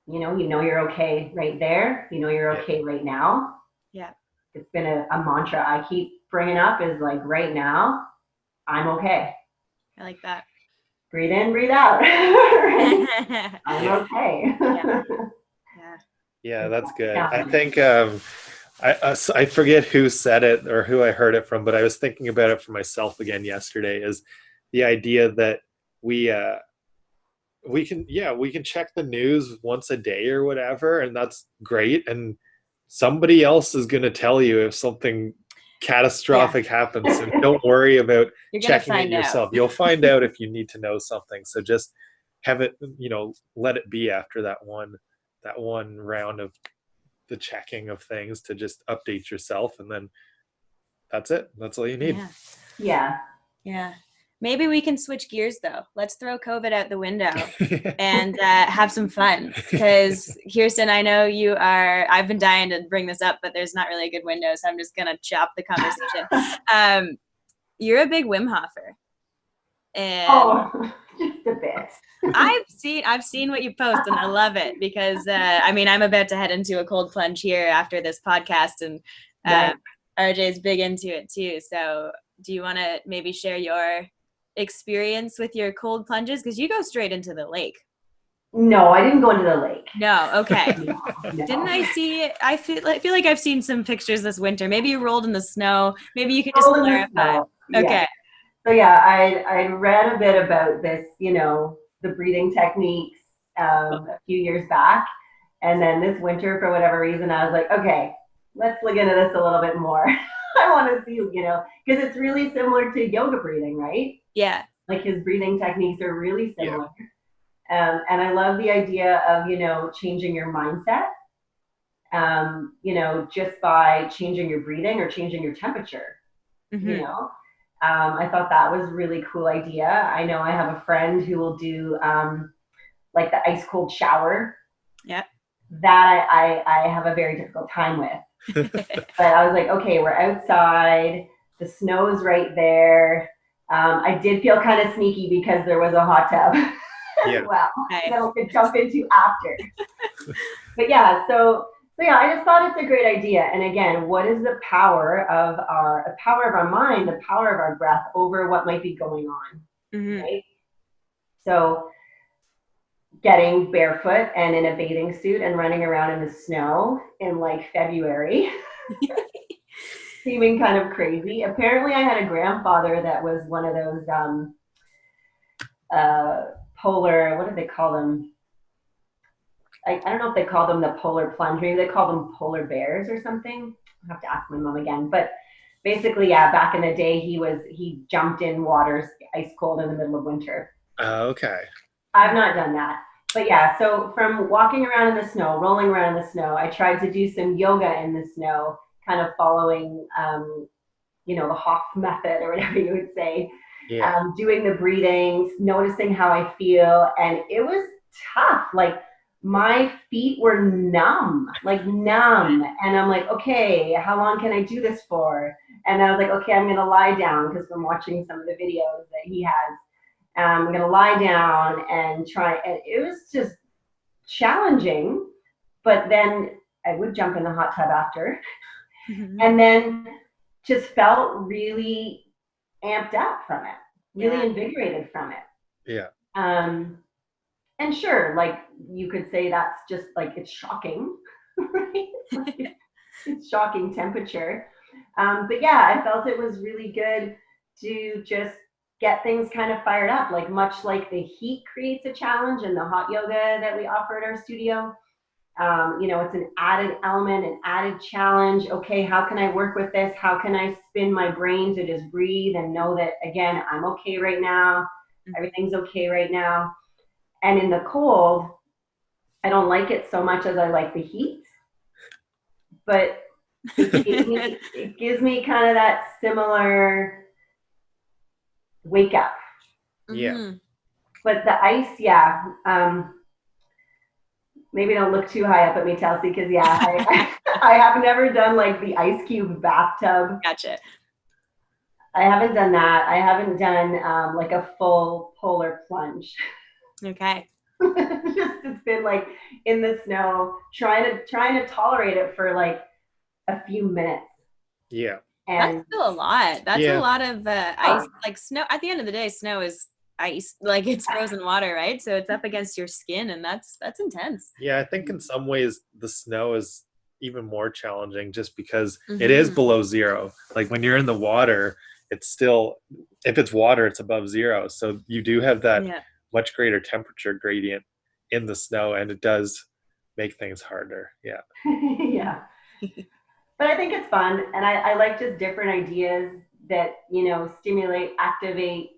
S3: You're okay right there. You're okay right now.
S1: Yeah.
S3: It's been a mantra I keep bringing up, is like, right now, I'm okay.
S1: I like that.
S3: Breathe in, breathe out. I'm okay.
S2: Yeah, that's good. I think I forget who said it or who I heard it from, but I was thinking about it for myself again yesterday, is the idea that we can check the news once a day or whatever, and that's great. And somebody else is going to tell you if something catastrophic happens. So don't worry about checking it yourself. You'll find out if you need to know something. So just have it, let it be after that one round of the checking of things, to just update yourself, and then that's it. That's all you need.
S3: Yeah.
S1: Maybe we can switch gears though. Let's throw COVID out the window and have some fun. Because Kierstin, I know I've been dying to bring this up, but there's not really a good window, so I'm just gonna chop the conversation. You're a big Wim Hofer. And
S3: just a bit.
S1: I've seen what you post, and I love it, because I'm about to head into a cold plunge here after this podcast, and RJ's big into it too. So do you want to maybe share your experience with your cold plunges? Because you go straight into the lake.
S3: No, I didn't go into the lake.
S1: No, okay.
S3: No.
S1: Didn't I see? I feel like I've seen some pictures this winter. Maybe you rolled in the snow. Maybe you could just clarify. Okay.
S3: So I read a bit about this, the breathing techniques a few years back, and then this winter, for whatever reason, I was like, okay, let's look into this a little bit more. I want to see, because it's really similar to yoga breathing, right?
S1: Yeah.
S3: Like his breathing techniques are really similar. Yeah. And I love the idea of, changing your mindset, just by changing your breathing or changing your temperature, I thought that was a really cool idea. I know I have a friend who will do like the ice cold shower.
S1: Yeah.
S3: That I have a very difficult time with. But I was like, okay, we're outside. The snow's right there. I did feel kind of sneaky because there was a hot tub as well that I could jump into after. But I just thought it's a great idea. And again, what is the power of our mind, the power of our breath over what might be going on, right? So getting barefoot and in a bathing suit and running around in the snow in like February, seeming kind of crazy. Apparently I had a grandfather that was one of those polar, what do they call them? I don't know if they call them the polar plunge. Maybe they call them polar bears or something. I'll have to ask my mom again. But basically, back in the day, he jumped in waters ice cold in the middle of winter.
S2: Okay.
S3: I've not done that. But yeah, so from walking around in the snow, rolling around in the snow, I tried to do some yoga in the snow, kind of following, the Hof method or whatever you would say,
S2: Yeah.
S3: doing the breathings, noticing how I feel. And it was tough. Like my feet were numb, like numb. And I'm like, okay, how long can I do this for? And I was like, okay, I'm going to lie down because from watching some of the videos that he has, I'm going to lie down and try. And it was just challenging. But then I would jump in the hot tub after. And then just felt really amped up from it, really invigorated from it.
S2: Yeah.
S3: And sure, like you could say that's just like, it's shocking, right? Like, it's shocking temperature. But yeah, I felt it was really good to just get things kind of fired up, like much like the heat creates a challenge in the hot yoga that we offer at our studio. It's an added element, an added challenge. Okay, how can I work with this? How can I spin my brain to just breathe and know that, again, I'm okay right now. Everything's okay right now. And in the cold, I don't like it so much as I like the heat. But it gives me kind of that similar wake up.
S2: Yeah.
S3: But the ice, yeah. Maybe don't look too high up at me, Chelsea, because I have never done like the ice cube bathtub.
S1: Gotcha.
S3: I haven't done that. I haven't done like a full polar plunge.
S1: Okay.
S3: It's been like in the snow, trying to tolerate it for like a few minutes.
S2: Yeah.
S3: And
S1: that's still a lot. That's a lot of ice. Like snow. At the end of the day, snow is ice. Like it's frozen water, right? So it's up against your skin, and that's intense.
S2: Yeah, I think in some ways the snow is even more challenging just because it is below zero. Like when you're in the water, it's still, if it's water, it's above zero. So you do have that much greater temperature gradient in the snow, and it does make things harder. Yeah.
S3: Yeah. But I think it's fun, and I like just different ideas that, stimulate, activate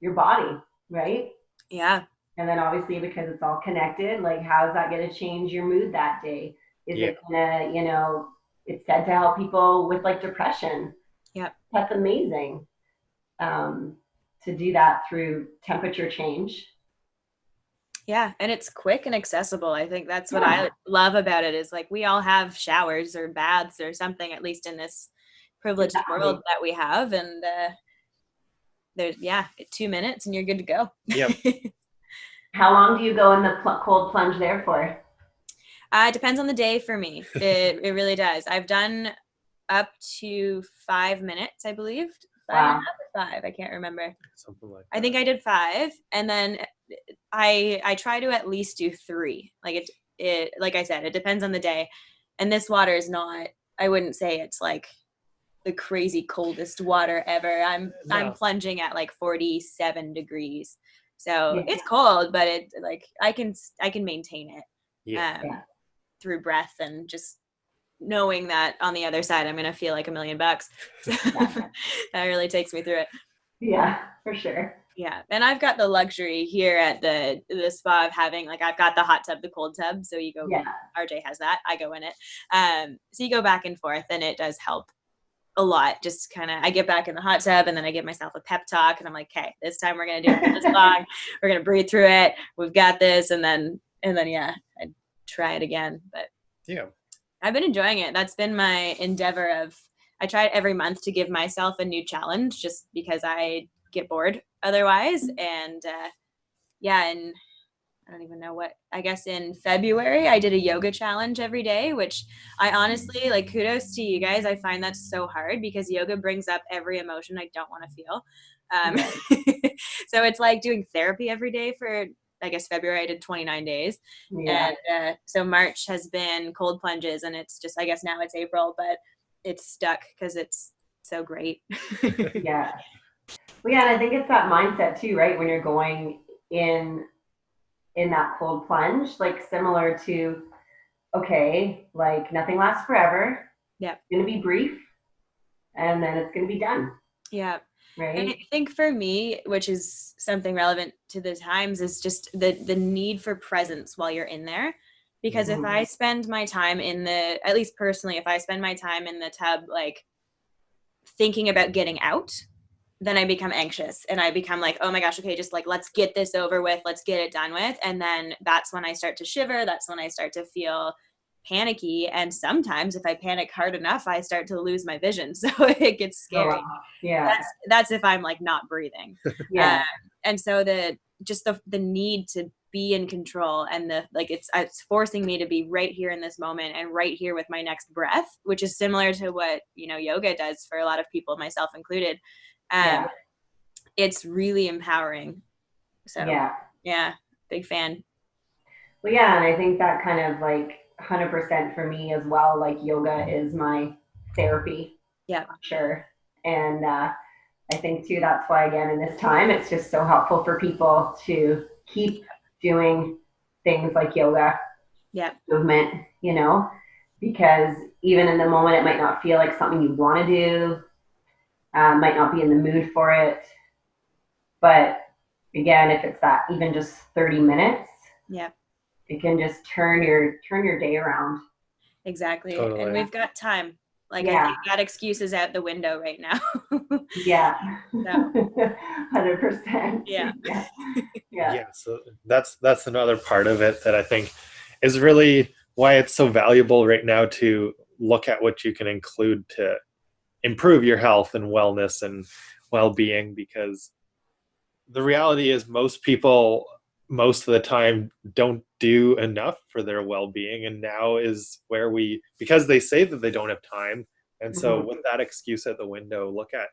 S3: your body, right?
S1: Yeah.
S3: And then obviously, because it's all connected, like how's that going to change your mood that day? Is it going to, it's said to help people with like depression.
S1: Yeah.
S3: That's amazing. To do that through temperature change.
S1: Yeah, and it's quick and accessible. I think that's what I love about it, is like we all have showers or baths or something, at least in this privileged world that we have. And there's 2 minutes and you're good to go.
S2: Yep.
S3: How long do you go in the cold plunge there for?
S1: It depends on the day for me. It really does. I've done up to 5 minutes, I believe. 5 I can't remember. Something like that. I think I did 5, and then I try to at least do 3. Like it like I said, it depends on the day. And this water is not, I wouldn't say it's like the crazy coldest water ever. I'm plunging at like 47 degrees. So it's cold, but it like I can maintain it through breath and just knowing that on the other side I'm gonna feel like $1 million. That really takes me through it.
S3: Yeah, for sure.
S1: Yeah, and I've got the luxury here at the spa of having, like, I've got the hot tub, the cold tub, so you go. RJ has that. I go in it. So you go back and forth, and it does help a lot. Just kind of, I get back in the hot tub, and then I give myself a pep talk, and I'm like, okay, this time we're gonna do it for this long. We're gonna breathe through it. We've got this, and then I try it again. But
S2: yeah.
S1: I've been enjoying it. That's been my endeavor of, I try it every month to give myself a new challenge just because I get bored otherwise. And and I don't even know what, I guess in February I did a yoga challenge every day, which I honestly, like, kudos to you guys. I find that so hard because yoga brings up every emotion I don't want to feel. So it's like doing therapy every day for, I guess February I did 29 days. And so March has been cold plunges, and it's just, I guess now it's April, but it's stuck because it's so great.
S3: Yeah. Well, yeah, and I think it's that mindset too, right? When you're going in that cold plunge, like similar to, okay, like nothing lasts forever.
S1: Yeah.
S3: It's going to be brief, and then it's going to be done.
S1: Yeah. And
S3: right?
S1: I think for me, which is something relevant to the times, is just the need for presence while you're in there. Because if I spend my time at least personally, if I spend my time in the tub, like thinking about getting out, then I become anxious and I become like, oh my gosh, okay, just like, let's get this over with. Let's get it done with. And then that's when I start to shiver. That's when I start to feel panicky. And sometimes if I panic hard enough, I start to lose my vision. So it gets
S3: Oh,
S1: scary.
S3: wow. Yeah.
S1: That's if I'm like not breathing.
S3: Yeah.
S1: And so the need to be in control, and it's forcing me to be right here in this moment and right here with my next breath, which is similar to what, yoga does for a lot of people, myself included.
S3: Yeah.
S1: It's really empowering. So
S3: Yeah.
S1: yeah, big fan.
S3: Well, yeah. And I think that kind of like 100% for me as well, like yoga is my therapy.
S1: Yeah.
S3: For sure. And I think too, that's why again, in this time, it's just so helpful for people to keep doing things like yoga,
S1: Yeah.
S3: movement, because even in the moment, it might not feel like something you want to do, might not be in the mood for it. But again, if it's that even just 30 minutes,
S1: Yeah.
S3: it can just turn your day around.
S1: Exactly.
S2: Totally.
S1: And we've got time. Like, I
S3: Yeah.
S1: think that excuse is out the window right now.
S3: Yeah.
S1: So
S3: 100%.
S1: yeah.
S3: Yeah. Yeah.
S2: Yeah, so that's another part of it that I think is really why it's so valuable right now to look at what you can include to improve your health and wellness and well-being, because the reality is most people most of the time don't do enough for their well-being, and now is where because they say that they don't have time, and so with that excuse at the window, look at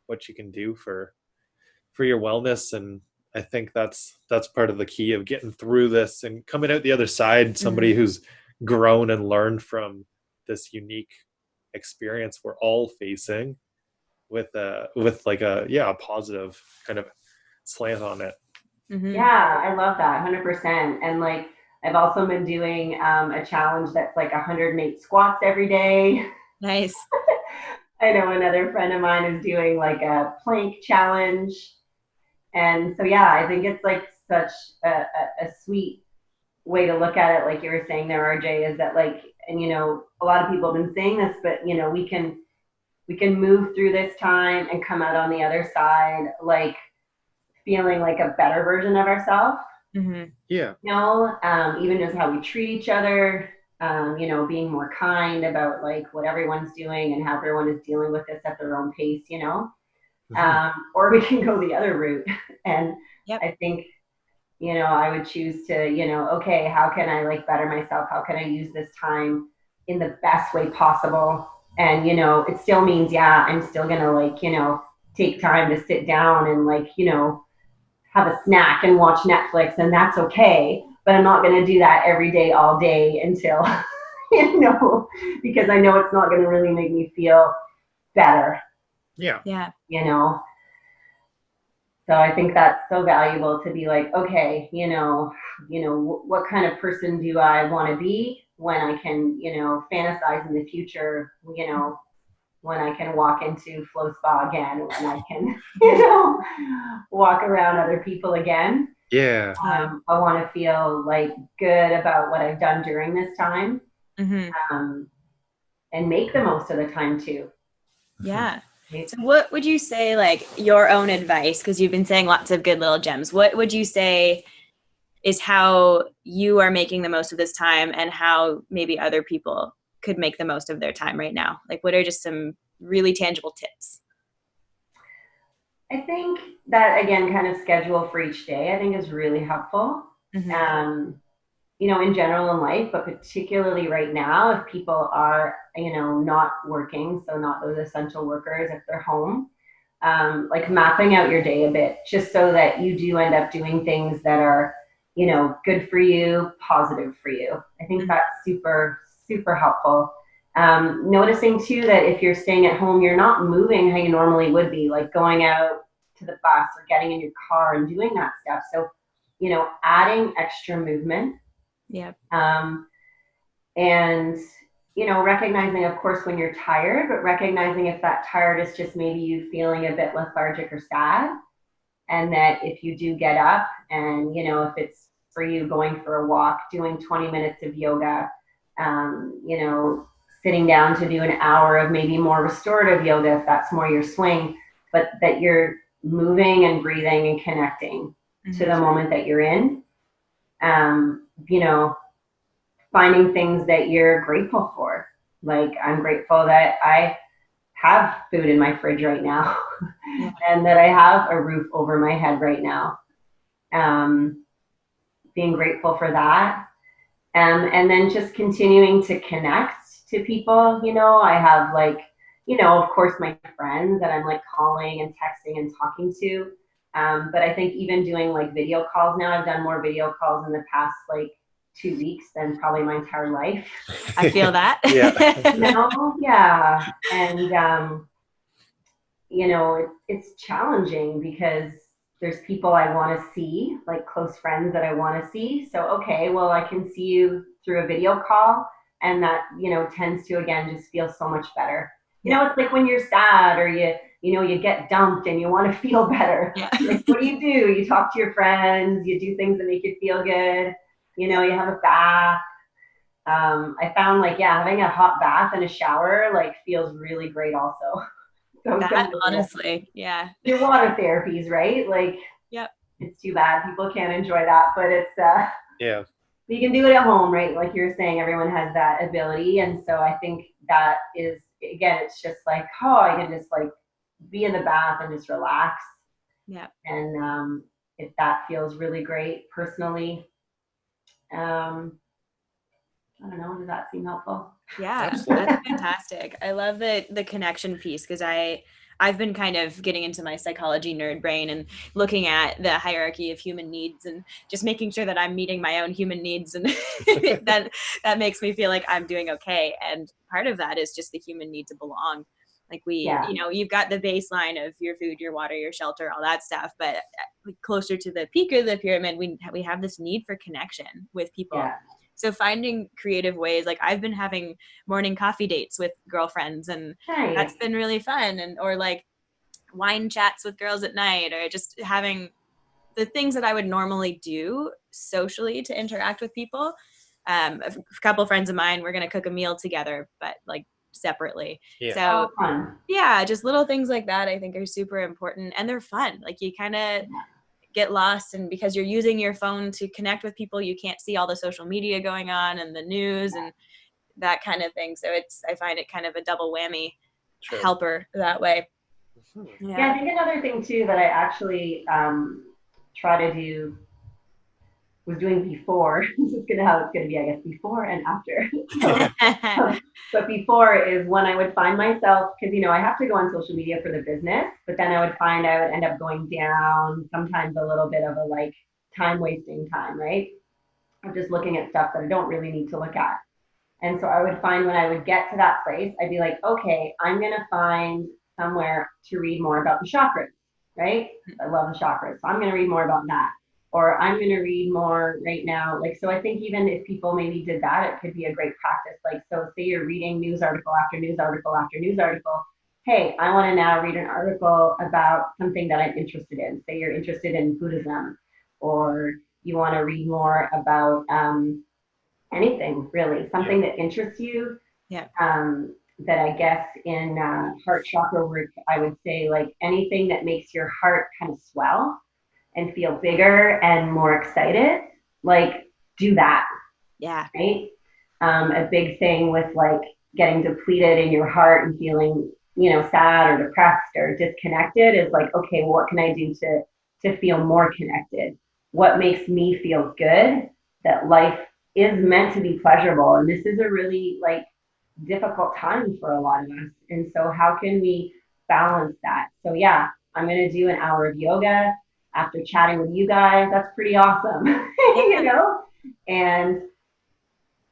S2: what you can do for your wellness. And I think that's part of the key of getting through this and coming out the other side somebody who's grown and learned from this unique experience we're all facing, with a positive kind of slant on it.
S3: Yeah, I love that 100%. And like, I've also been doing a challenge that's like 108 squats every day.
S1: Nice.
S3: I know another friend of mine is doing like a plank challenge. And so, yeah, I think it's like such a sweet way to look at it. Like you were saying there, RJ, is that like, and a lot of people have been saying this, but we can move through this time and come out on the other side, like feeling like a better version of ourselves.
S2: Yeah.
S3: Even just how we treat each other, being more kind about like what everyone's doing and how everyone is dealing with this at their own pace, or we can go the other route. And I think, I would choose to, okay, how can I like better myself? How can I use this time in the best way possible? And, it still means, I'm still going to like, take time to sit down and like, have a snack and watch Netflix, and that's okay. But I'm not going to do that every day, all day until, because I know it's not going to really make me feel better.
S2: Yeah.
S3: So I think that's so valuable to be like, okay, what kind of person do I want to be when I can, fantasize in the future, when I can walk into Flow Spa again, when I can, walk around other people again.
S2: Yeah.
S3: I want to feel like good about what I've done during this time, and make the most of the time too.
S1: Yeah. So what would you say, like your own advice, because you've been saying lots of good little gems, what would you say is how you are making the most of this time, and how maybe other people could make the most of their time right now? Like, what are just some really tangible tips?
S3: I think that, again, kind of schedule for each day, I think is really helpful. In general in life, but particularly right now, if people are, not working, so not those essential workers, if they're home, like mapping out your day a bit, just so that you do end up doing things that are, good for you, positive for you. I think that's super, super helpful. Noticing too that if you're staying at home, you're not moving how you normally would be, like going out to the bus or getting in your car and doing that stuff. So, adding extra movement.
S1: Yeah.
S3: And recognizing, of course, when you're tired, but recognizing if that tired is just maybe you feeling a bit lethargic or sad. And that if you do get up and, if it's for you going for a walk, doing 20 minutes of yoga, sitting down to do an hour of maybe more restorative yoga, if that's more your swing, but that you're moving and breathing and connecting to the moment that you're in. Finding things that you're grateful for. Like, I'm grateful that I have food in my fridge right now and that I have a roof over my head right now. Being grateful for that. And then just continuing to connect to people. I have of course, my friends that I'm like calling and texting and talking to. But I think even doing like video calls now, I've done more video calls in the past 2 weeks than probably my entire life.
S1: I feel that.
S3: Yeah. And, it's challenging because there's people I want to see, like close friends that I want to see. So, okay, well, I can see you through a video call, and that, tends to, again, just feel so much better. It's like when you're sad or you get dumped and you want to feel better.
S1: Yeah.
S3: Like, what do? You talk to your friends, you do things that make you feel good. You have a bath. I found having a hot bath and a shower feels really great also. So
S1: that honestly, yeah.
S3: Your water therapies, right?
S1: Yep.
S3: It's too bad people can't enjoy that, but it's
S2: yeah.
S3: You can do it at home, right? Like you're saying, everyone has that ability, and so I think that is, again, it's just I can just be in the bath and just relax.
S1: Yeah.
S3: And if that feels really great personally. I don't know. Does that seem helpful?
S1: Yeah,
S2: absolutely.
S1: That's fantastic. I love the connection piece because I've been kind of getting into my psychology nerd brain and looking at the hierarchy of human needs and just making sure that I'm meeting my own human needs, and that makes me feel like I'm doing okay. And part of that is just the human need to belong. Like you've got the baseline of your food, your water, your shelter, all that stuff, but closer to the peak of the pyramid, we have this need for connection with people.
S3: Yeah.
S1: So finding creative ways, like I've been having morning coffee dates with girlfriends, and that's been really fun. And or wine chats with girls at night, or just having the things that I would normally do socially to interact with people. A couple friends of mine, we're going to cook a meal together, but separately.
S2: Yeah.
S1: So
S3: fun.
S1: Yeah, just little things like that I think are super important, and they're fun. You kind of get lost, and because you're using your phone to connect with people, you can't see all the social media going on and the news and that kind of thing. So I find it kind of a double whammy helper that way.
S3: Yeah, I think another thing too that I actually try to do was doing before. This is how it's gonna be, I guess, before and after. But before is when I would find myself, because I have to go on social media for the business, but then I would find I would end up going down sometimes a little bit of a time wasting time, right? Of just looking at stuff that I don't really need to look at. And so I would find when I would get to that place, I'd be like, okay, I'm gonna find somewhere to read more about the chakras, right? I love the chakras, so I'm gonna read more about that. Or I'm going to read more right now. So I think even if people maybe did that, it could be a great practice. So say you're reading news article after news article after news article. Hey, I want to now read an article about something that I'm interested in. Say you're interested in Buddhism, or you want to read more about anything really, something that interests you.
S1: Yeah.
S3: That I guess in heart chakra work, I would say anything that makes your heart kind of swell and feel bigger and more excited, do that.
S1: Yeah.
S3: Right? A big thing with getting depleted in your heart and feeling, sad or depressed or disconnected is okay, well, what can I do to feel more connected? What makes me feel good? That life is meant to be pleasurable. And this is a really difficult time for a lot of us. And so how can we balance that? So yeah, I'm going to do an hour of yoga after chatting with you guys. That's pretty awesome. And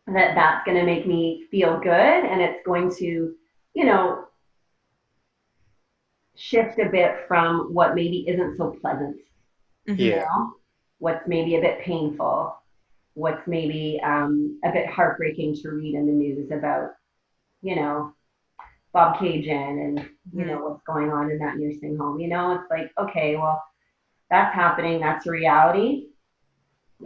S3: that's going to make me feel good, and it's going to shift a bit from what maybe isn't so pleasant. What's maybe a bit painful, what's maybe a bit heartbreaking to read in the news about you know, Bob Cajun and, you know, what's going on in that nursing home. You know, it's like, okay, well, that's happening. That's a reality.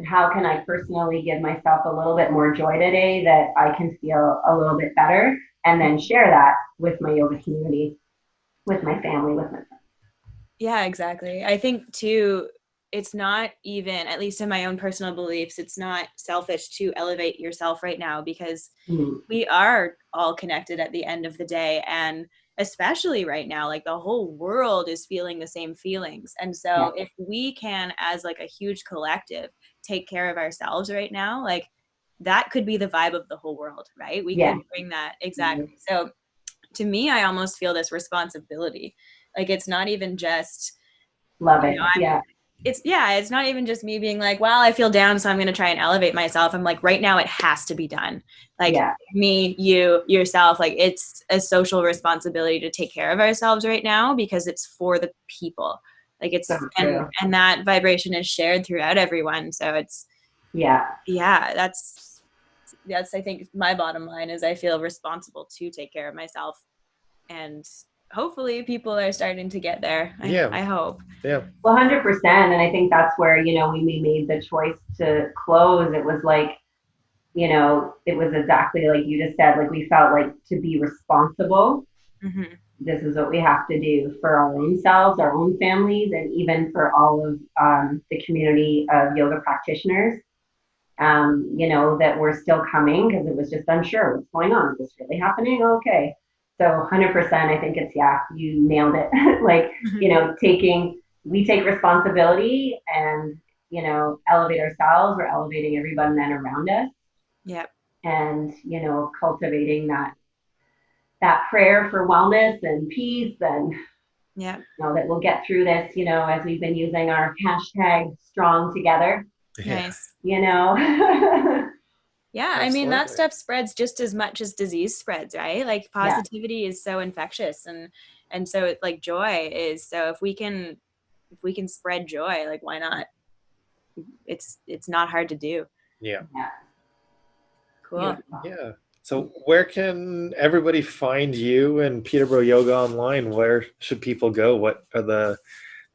S3: How can I personally give myself a little bit more joy today that I can feel a little bit better, and then share that with my yoga community, with my family, with my friends.
S1: Yeah, exactly. I think too, it's not even, at least in my own personal beliefs, it's not selfish to elevate yourself right now, because we are all connected at the end of the day. And especially right now, like the whole world is feeling the same feelings. And so if we can, as like a huge collective, take care of ourselves right now, like that could be the vibe of the whole world, right? We could bring that. Exactly. So to me, I almost feel this responsibility. Like it's not even just,
S3: Love
S1: you
S3: it.
S1: know, it's not even just me being like, well, I feel down, so I'm going to try and elevate myself. I'm like, right now it has to be done. Like me, you, yourself, like it's a social responsibility to take care of ourselves right now, because it's for the people. Like it's,
S3: so true.
S1: and that vibration is shared throughout everyone. So it's, that's, I think my bottom line is I feel responsible to take care of myself. And hopefully people are starting to get there. I hope.
S2: Yeah.
S3: Well, 100%. And I think that's where, you know, when we made the choice to close, it was like, you know, it was exactly like you just said, like we felt like to be responsible. This is what we have to do for our own selves, our own families, and even for all of the community of yoga practitioners. You know, that we're still coming, because it was just unsure what's going on. Is this really happening? Okay. So 100%, I think it's, you nailed it. Like, you know, we take responsibility and, you know, elevate ourselves. We're elevating everyone then around us.
S1: Yep.
S3: And, you know, cultivating that prayer for wellness and peace, and, you know, that we'll get through this, you know, as we've been using our hashtag strong together.
S1: Nice.
S3: You know?
S1: Yeah, I mean, that stuff spreads just as much as disease spreads, right? Like positivity is so infectious, and so like joy is. So if we can spread joy, like why not? It's not hard to do.
S2: Yeah.
S1: Cool.
S2: Yeah. So where can everybody find you and Peterborough Yoga online? Where should people go? What are the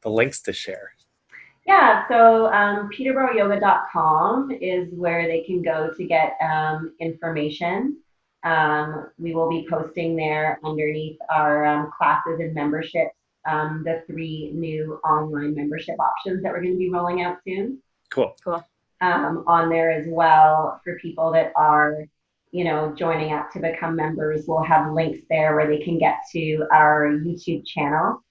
S2: links to share?
S3: Yeah, so peterboroughyyoga.com is where they can go to get information. We will be posting there underneath our classes and memberships, the 3 new online membership options that we're going to be rolling out soon.
S2: Cool.
S3: On there as well, for people that are, you know, joining up to become members, we'll have links there where they can get to our YouTube channel.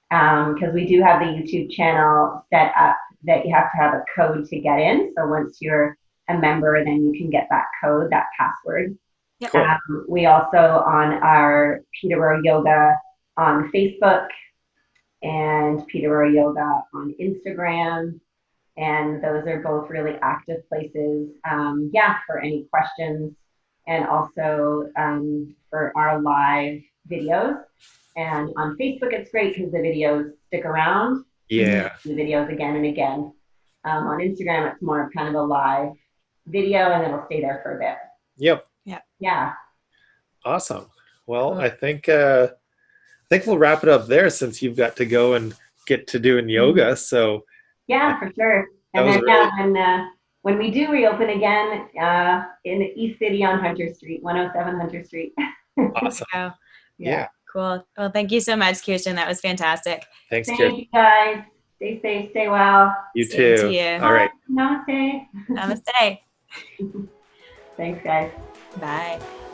S3: Because we do have the YouTube channel set up that you have to have a code to get in. So once you're a member, then you can get that code, that password.
S2: Cool.
S3: We also, on our Peterborough Yoga on Facebook and Peterborough Yoga on Instagram. And those are both really active places, for any questions, and also for our live videos. And on Facebook, it's great because the videos stick around.
S2: Yeah.
S3: The videos again and again. On Instagram, it's more of kind of a live video, and it'll stay there for a bit.
S2: Yep.
S3: Yeah.
S2: Awesome. Well, I think we'll wrap it up there, since you've got to go and get to doing yoga. So
S3: yeah, for sure. And then really... when we do reopen again in the East City on Hunter Street, 107 Hunter Street.
S2: Awesome. Yeah.
S1: Cool. Well, thank you so much, Kierstin. That was fantastic.
S2: Thanks, Kierstin.
S3: Thank you, guys. Stay safe, stay well.
S2: You too.
S1: To you.
S2: All right.
S3: Namaste.
S1: Namaste.
S3: Thanks, guys.
S1: Bye.